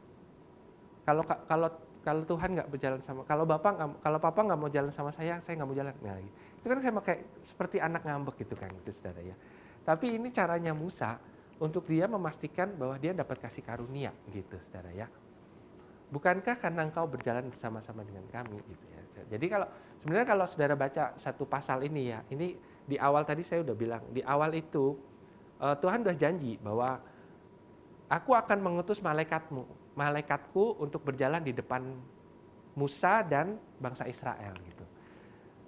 Kalau Tuhan nggak berjalan sama, kalau papa nggak mau jalan sama saya nggak mau jalan. Nah, itu kan sama kayak seperti anak ngambek gitu kan, itu saudara ya. Tapi ini caranya Musa untuk dia memastikan bahwa dia dapat kasih karunia gitu, saudara ya. Bukankah karena engkau berjalan bersama-sama dengan kami gitu ya. Jadi sebenarnya kalau saudara baca satu pasal ini ya, ini di awal tadi saya udah bilang, di awal itu Tuhan udah janji bahwa aku akan mengutus malaikatku untuk berjalan di depan Musa dan bangsa Israel gitu.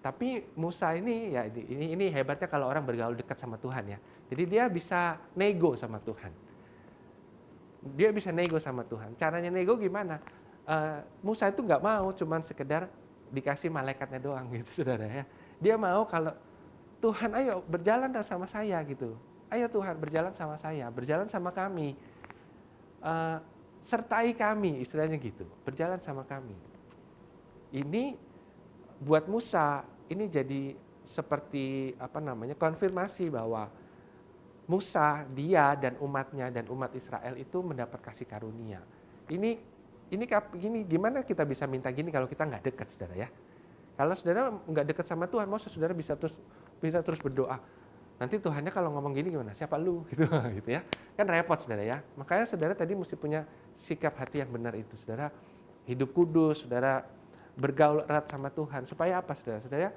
Tapi Musa ini ya ini hebatnya kalau orang bergaul dekat sama Tuhan ya. Jadi dia bisa nego sama Tuhan. Dia bisa nego sama Tuhan. Caranya nego gimana? Musa itu nggak mau cuman sekedar dikasih malaikatnya doang gitu saudara ya. Dia mau kalau Tuhan ayo berjalan sama saya gitu. Ayo Tuhan berjalan sama saya, berjalan sama kami. Sertai kami istilahnya gitu, berjalan sama kami. Ini buat Musa ini jadi seperti konfirmasi bahwa Musa, dia dan umatnya dan umat Israel itu mendapat kasih karunia. Ini gimana kita bisa minta gini kalau kita nggak dekat, saudara ya? Kalau saudara nggak dekat sama Tuhan, mau saudara bisa terus berdoa. Nanti Tuhannya kalau ngomong gini gimana? Siapa lu? Gitu ya. Kan repot, saudara ya. Makanya saudara tadi mesti punya sikap hati yang benar itu, saudara. Hidup kudus, saudara bergaul erat sama Tuhan. Supaya apa, saudara?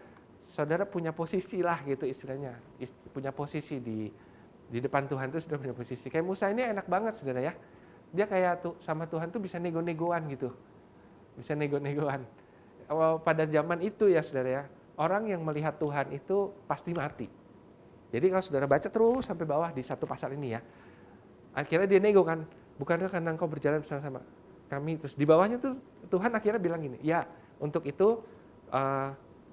Saudara punya posisi lah gitu istilahnya. Punya posisi di depan Tuhan itu sudah punya posisi. Kayak Musa ini enak banget, saudara ya. Dia kayak sama Tuhan tuh bisa nego-negoan gitu. Bisa nego-negoan. Pada zaman itu ya, saudara ya, orang yang melihat Tuhan itu pasti mati. Jadi kalau saudara baca terus sampai bawah di satu pasal ini ya, akhirnya dia nego kan, bukankah karena engkau berjalan bersama kami, terus di bawahnya tuh Tuhan akhirnya bilang gini, ya untuk itu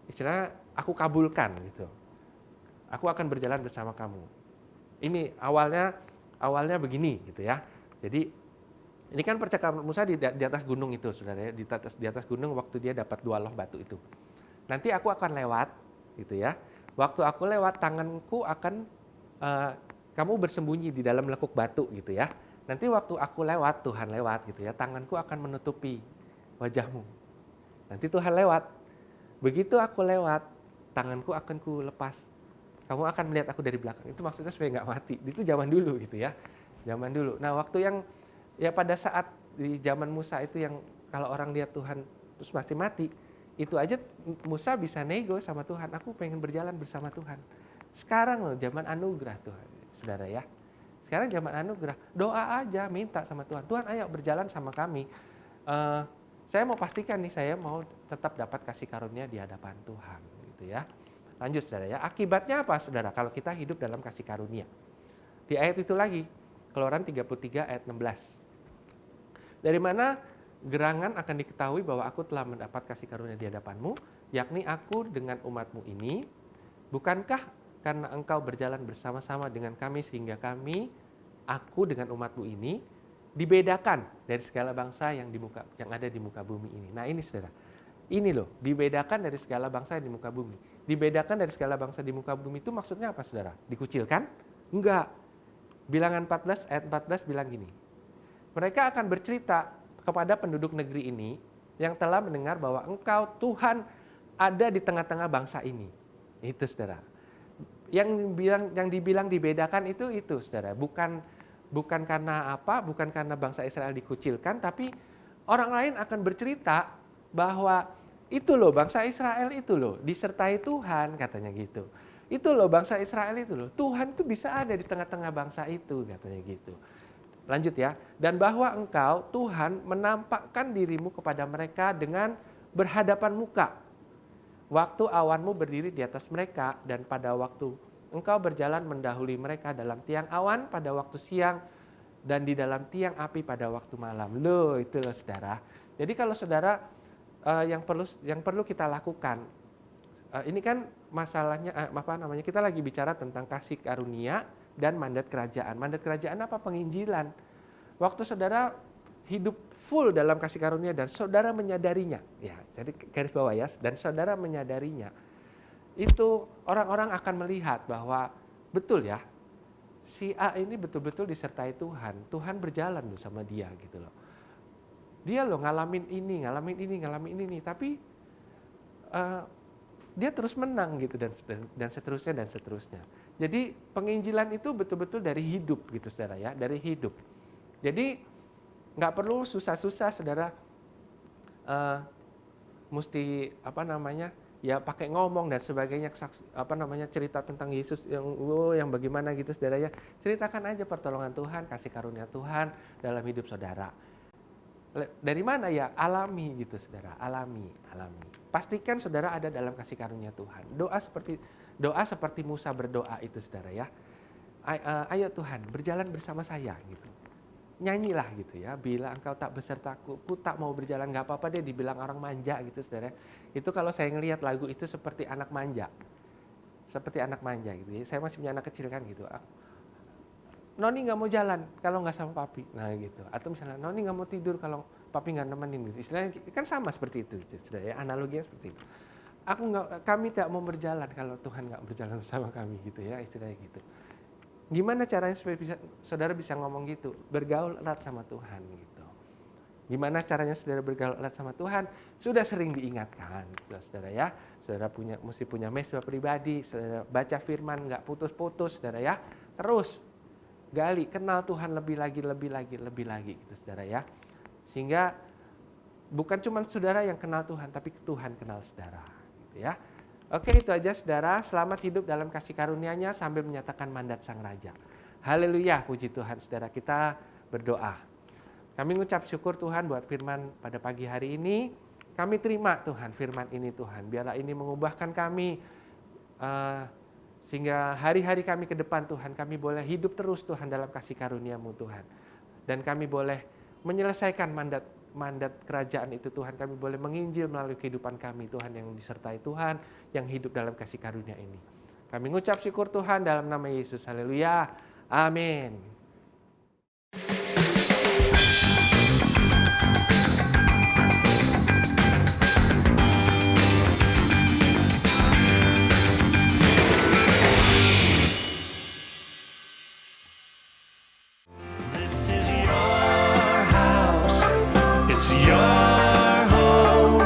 istilahnya aku kabulkan gitu, aku akan berjalan bersama kamu. Ini awalnya begini gitu ya. Jadi ini kan percakapan Musa di atas gunung itu, saudara ya, di atas gunung waktu dia dapat 2 loh batu itu. Nanti aku akan lewat gitu ya. Waktu aku lewat, tanganku akan kamu bersembunyi di dalam lekuk batu gitu ya. Nanti waktu aku lewat, Tuhan lewat gitu ya, tanganku akan menutupi wajahmu. Nanti Tuhan lewat. Begitu aku lewat, tanganku akan ku lepas. Kamu akan melihat aku dari belakang. Itu maksudnya supaya nggak mati. Itu zaman dulu gitu ya. Zaman dulu. Nah, waktu yang ya pada saat di zaman Musa itu yang kalau orang lihat Tuhan terus pasti mati, itu aja Musa bisa nego sama Tuhan, aku pengen berjalan bersama Tuhan. Sekarang loh zaman anugerah Tuhan, saudara ya. Sekarang zaman anugerah, doa aja minta sama Tuhan. Tuhan ayo berjalan sama kami. Saya mau pastikan nih, saya mau tetap dapat kasih karunia di hadapan Tuhan gitu ya. Lanjut saudara ya, akibatnya apa saudara kalau kita hidup dalam kasih karunia? Di ayat itu lagi, Keluaran 33 ayat 16. Dari mana gerangan akan diketahui bahwa aku telah mendapat kasih karunia di hadapanmu, yakni aku dengan umatmu ini, bukankah karena engkau berjalan bersama-sama dengan kami sehingga aku dengan umatmu ini, dibedakan dari segala bangsa yang ada di muka bumi ini. Nah ini saudara, ini loh, dibedakan dari segala bangsa yang di muka bumi. Dibedakan dari segala bangsa di muka bumi itu maksudnya apa saudara? Dikucilkan? Enggak. Bilangan 14 ayat 14 bilang gini, mereka akan bercerita kepada penduduk negeri ini yang telah mendengar bahwa engkau Tuhan ada di tengah-tengah bangsa ini. Itu saudara. Yang dibilang dibedakan itu saudara, bukan karena apa, bukan karena bangsa Israel dikucilkan, tapi orang lain akan bercerita bahwa itu loh bangsa Israel itu loh disertai Tuhan katanya gitu. Itu loh bangsa Israel itu loh, Tuhan tuh bisa ada di tengah-tengah bangsa itu katanya gitu. Lanjut ya, dan bahwa engkau Tuhan menampakkan dirimu kepada mereka dengan berhadapan muka. Waktu awanmu berdiri di atas mereka dan pada waktu engkau berjalan mendahului mereka dalam tiang awan pada waktu siang dan di dalam tiang api pada waktu malam. Loh itu loh saudara. Jadi kalau saudara yang perlu kita lakukan, ini kan masalahnya kita lagi bicara tentang kasih karunia dan mandat kerajaan. Mandat kerajaan apa? Penginjilan. Waktu saudara hidup full dalam kasih karunia dan saudara menyadarinya, ya, jadi garis bawah ya, dan saudara menyadarinya, itu orang-orang akan melihat bahwa betul ya, si A ini betul-betul disertai Tuhan. Tuhan berjalan loh sama dia gitu loh. Dia loh ngalamin ini, tapi dia terus menang gitu dan seterusnya. Jadi penginjilan itu betul-betul dari hidup gitu saudara ya, dari hidup. Jadi nggak perlu susah-susah saudara, mesti ya pakai ngomong dan sebagainya, cerita tentang Yesus yang bagaimana gitu saudara ya. Ceritakan aja pertolongan Tuhan, kasih karunia Tuhan dalam hidup saudara. Dari mana ya? Alami gitu saudara, alami. Pastikan saudara ada dalam kasih karunia Tuhan. Doa seperti Musa berdoa itu saudara ya. Ayo Tuhan berjalan bersama saya gitu. nyanyilah gitu ya. Bila engkau tak besertaku, ku tak mau berjalan. Nggak apa-apa deh dibilang orang manja gitu saudara. Itu kalau saya ngelihat lagu itu seperti anak manja. Seperti anak manja gitu ya. Saya masih punya anak kecil kan gitu. Noni nggak mau jalan kalau nggak sama papi. Nah gitu. Atau misalnya Noni nggak mau tidur kalau papi nggak nemenin gitu. Istilahnya kan sama seperti itu. Saudara ya. Analoginya seperti itu. Kami tidak mau berjalan kalau Tuhan nggak berjalan bersama kami gitu ya. Istilahnya gitu. Gimana caranya supaya saudara bisa ngomong gitu? Bergaul erat sama Tuhan gitu. Gimana caranya saudara bergaul erat sama Tuhan? Sudah sering diingatkan, saudara ya. Saudara mesti punya mesbah pribadi, saudara baca firman nggak putus-putus, saudara ya. Terus gali, kenal Tuhan lebih lagi gitu, saudara ya. Sehingga bukan cuma saudara yang kenal Tuhan, tapi Tuhan kenal saudara, gitu ya. Oke, itu aja saudara. Selamat hidup dalam kasih karunia-Nya sambil menyatakan mandat Sang Raja. Haleluya, puji Tuhan. Saudara, kita berdoa. Kami mengucap syukur Tuhan buat firman pada pagi hari ini. Kami terima Tuhan firman ini Tuhan. Biarlah ini mengubahkan kami. Sehingga hari-hari kami ke depan Tuhan, kami boleh hidup terus Tuhan dalam kasih karunia-Mu Tuhan. Dan kami boleh menyelesaikan mandat kerajaan itu Tuhan. Kami boleh menginjil melalui kehidupan kami Tuhan, yang disertai Tuhan, yang hidup dalam kasih karunia ini. Kami mengucap syukur Tuhan dalam nama Yesus. Haleluya. Amin. This is your house, it's your home.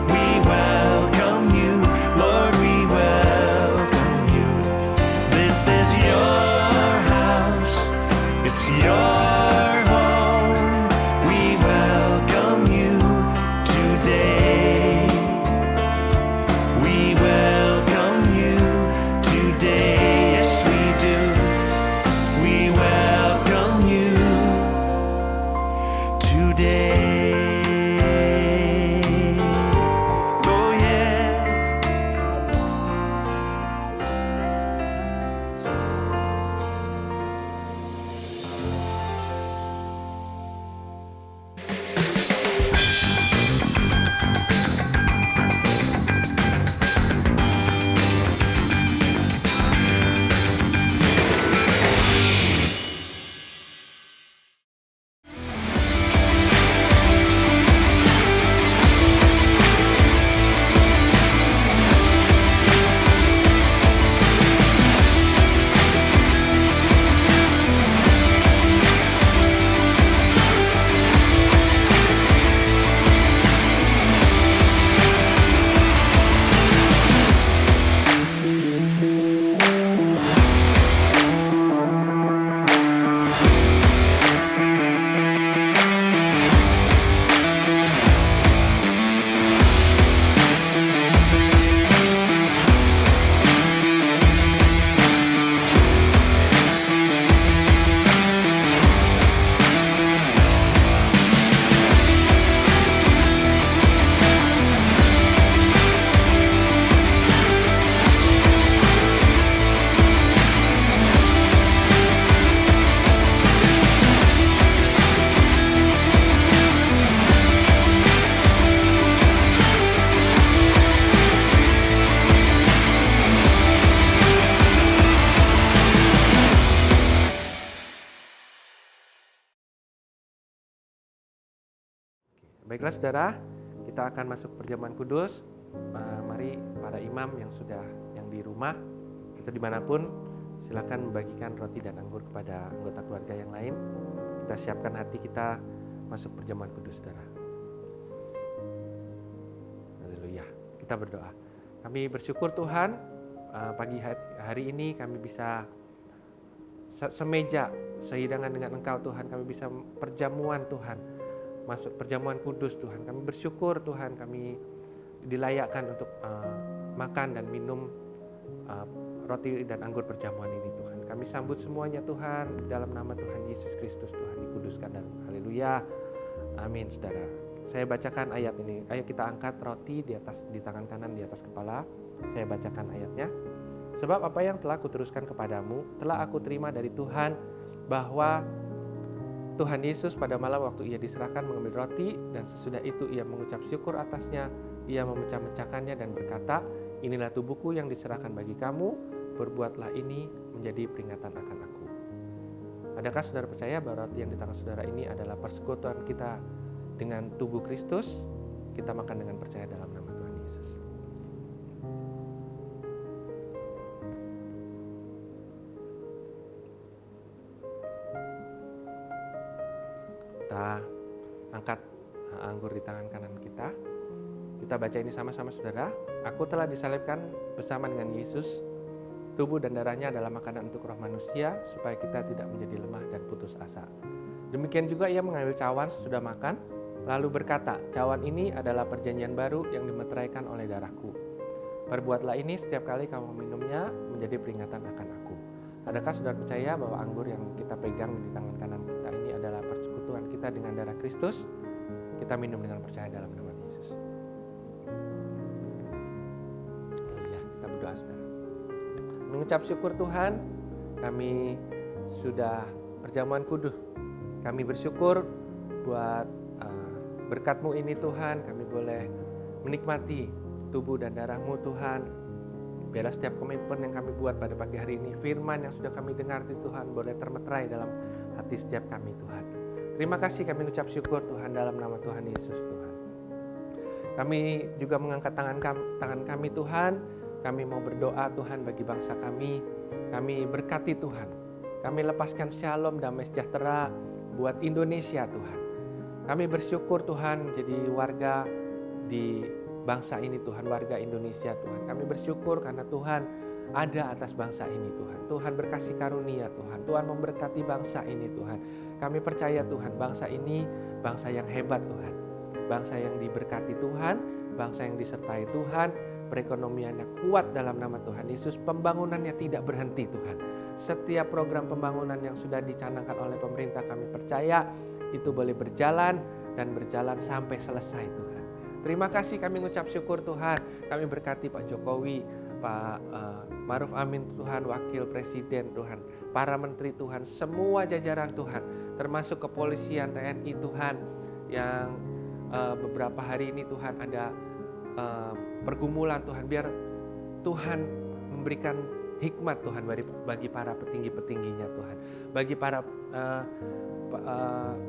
We welcome you, Lord, we welcome you. This is your house, it's your home. We welcome you today. We welcome you today, yes we do. We welcome you today. Oh yes. Baiklah saudara, kita akan masuk perjamuan kudus. Mari para imam yang di rumah atau dimanapun, silakan membagikan roti dan anggur kepada anggota keluarga yang lain. Kita siapkan hati kita masuk perjamuan kudus saudara. Haleluya. Kita berdoa. Kami bersyukur Tuhan, pagi hari ini kami bisa semeja, sehidangan dengan Engkau Tuhan. Kami bisa perjamuan Tuhan, masuk perjamuan kudus Tuhan. Kami bersyukur Tuhan, kami dilayakkan untuk makan dan minum roti dan anggur perjamuan ini Tuhan. Kami sambut semuanya Tuhan, dalam nama Tuhan Yesus Kristus Tuhan dikuduskan dan haleluya. Amin saudara. Saya bacakan ayat ini. Ayo kita angkat roti di tangan kanan di atas kepala. Saya bacakan ayatnya. Sebab apa yang telah kuteruskan kepadamu telah aku terima dari Tuhan, bahwa Tuhan Yesus pada malam waktu ia diserahkan mengambil roti dan sesudah itu ia mengucap syukur atasnya, ia memecah-mecahkannya dan berkata, inilah tubuhku yang diserahkan bagi kamu, berbuatlah ini menjadi peringatan akan aku. Adakah saudara percaya bahwa roti yang di tangan saudara ini adalah persekutuan kita dengan tubuh Kristus? Kita makan dengan percaya dalam nama Tuhan Yesus. Kita angkat anggur di tangan kanan kita. Kita baca ini sama-sama saudara. Aku telah disalibkan bersama dengan Yesus. Tubuh dan darahnya adalah makanan untuk roh manusia supaya kita tidak menjadi lemah dan putus asa. Demikian juga ia mengambil cawan sesudah makan, lalu berkata, cawan ini adalah perjanjian baru yang dimeteraikan oleh darahku. Perbuatlah ini setiap kali kamu minumnya menjadi peringatan akan aku. Adakah saudara percaya bahwa anggur yang kita pegang di tangan kanan kita ini adalah persekutuan kita dengan darah Kristus? Kita minum dengan percaya dalam nama Yesus. Haleluya, kita berdoa saudara. Mengucap syukur Tuhan, kami sudah perjamuan kudus. Kami bersyukur buat berkat-Mu ini Tuhan, kami boleh menikmati tubuh dan darah-Mu Tuhan. Biarlah setiap komitmen yang kami buat pada pagi hari ini, firman yang sudah kami dengar di Tuhan boleh termeterai dalam hati setiap kami Tuhan. Terima kasih kami ucap syukur Tuhan dalam nama Tuhan Yesus Tuhan. Kami juga mengangkat tangan kami Tuhan. Kami mau berdoa Tuhan bagi bangsa kami. Kami berkati Tuhan. Kami lepaskan shalom, damai sejahtera buat Indonesia Tuhan. Kami bersyukur Tuhan menjadi warga di bangsa ini Tuhan, warga Indonesia Tuhan. Kami bersyukur karena Tuhan ada atas bangsa ini Tuhan. Tuhan berkasih karunia Tuhan. Tuhan memberkati bangsa ini Tuhan. Kami percaya Tuhan bangsa ini bangsa yang hebat Tuhan. Bangsa yang diberkati Tuhan, bangsa yang disertai Tuhan. Perekonomiannya kuat dalam nama Tuhan Yesus. Pembangunannya tidak berhenti Tuhan. Setiap program pembangunan yang sudah dicanangkan oleh pemerintah kami percaya itu boleh berjalan dan berjalan sampai selesai Tuhan. Terima kasih kami mengucap syukur Tuhan. Kami berkati Pak Jokowi, Pak Maruf Amin Tuhan, Wakil Presiden Tuhan, para menteri Tuhan, semua jajaran Tuhan, termasuk kepolisian TNI Tuhan yang beberapa hari ini Tuhan ada pergumulan Tuhan, biar Tuhan memberikan hikmat Tuhan bagi para petinggi-petingginya Tuhan, bagi para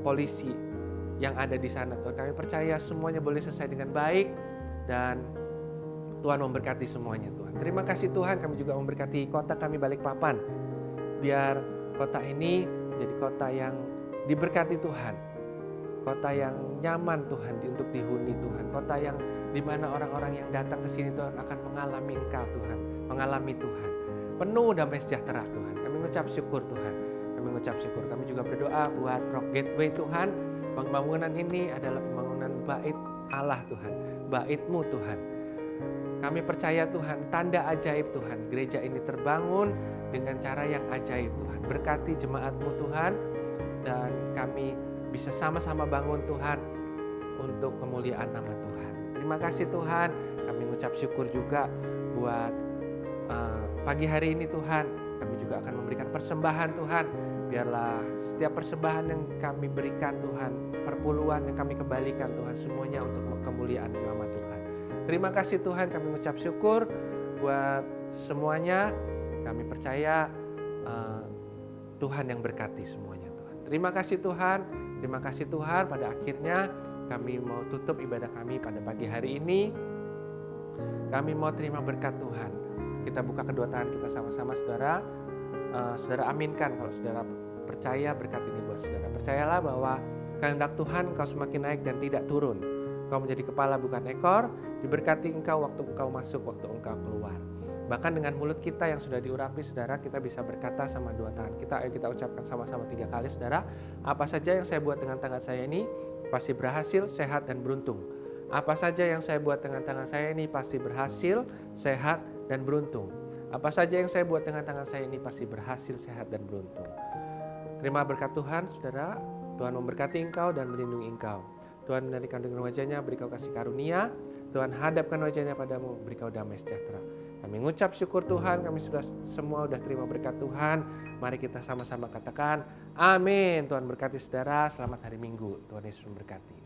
polisi yang ada di sana Tuhan. Kami percaya semuanya boleh selesai dengan baik dan Tuhan memberkati semuanya Tuhan. Terima kasih Tuhan, kami juga memberkati kota kami Balikpapan, biar kota ini menjadi kota yang diberkati Tuhan, kota yang nyaman Tuhan untuk dihuni Tuhan, kota yang dimana orang-orang yang datang ke sini Tuhan akan mengalami Engkau Tuhan, mengalami Tuhan, penuh damai sejahtera Tuhan. Kami mengucap syukur Tuhan, kami mengucap syukur. Kami juga berdoa buat Rock Gateway Tuhan. Pembangunan ini adalah pembangunan bait Allah Tuhan, bait-Mu Tuhan. Kami percaya Tuhan, tanda ajaib Tuhan, gereja ini terbangun dengan cara yang ajaib Tuhan. Berkati jemaat-Mu Tuhan, dan kami bisa sama-sama bangun Tuhan untuk kemuliaan nama Tuhan. Terima kasih Tuhan, kami mengucap syukur juga buat pagi hari ini Tuhan. Kami juga akan memberikan persembahan Tuhan. Biarlah setiap persembahan yang kami berikan Tuhan, perpuluhan yang kami kembalikan Tuhan, semuanya untuk kemuliaan nama Tuhan. Terima kasih Tuhan, kami mengucap syukur buat semuanya. Kami percaya Tuhan yang berkati semuanya Tuhan. Terima kasih Tuhan, terima kasih Tuhan. Pada akhirnya kami mau tutup ibadah kami pada pagi hari ini. Kami mau terima berkat Tuhan. Kita buka kedua tangan kita sama-sama saudara. Saudara aminkan kalau saudara percaya berkat ini buat saudara. Percayalah bahwa kehendak Tuhan engkau semakin naik dan tidak turun. Engkau menjadi kepala bukan ekor. Diberkati engkau waktu engkau masuk, waktu engkau keluar. Bahkan dengan mulut kita yang sudah diurapi saudara, kita bisa berkata sama dua tangan kita. Ayo kita ucapkan sama-sama 3 kali saudara. Apa saja yang saya buat dengan tangan saya ini pasti berhasil, sehat dan beruntung. Apa saja yang saya buat dengan tangan saya ini pasti berhasil, sehat dan beruntung. Apa saja yang saya buat dengan tangan saya ini pasti berhasil, sehat dan beruntung. Terima berkat Tuhan saudara. Tuhan memberkati engkau dan melindungi engkau. Tuhan menyalikan dengan wajahnya, beri kau kasih karunia. Tuhan hadapkan wajahnya padamu, beri kau damai sejahtera. Kami ngucap syukur Tuhan, kami semua sudah terima berkat Tuhan. Mari kita sama-sama katakan amin. Tuhan berkati saudara, selamat hari Minggu. Tuhan Yesus memberkati.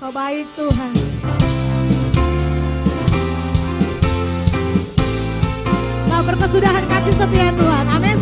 Kau baik Tuhan. Kau berkesudahan kasih setia Tuhan. Amin.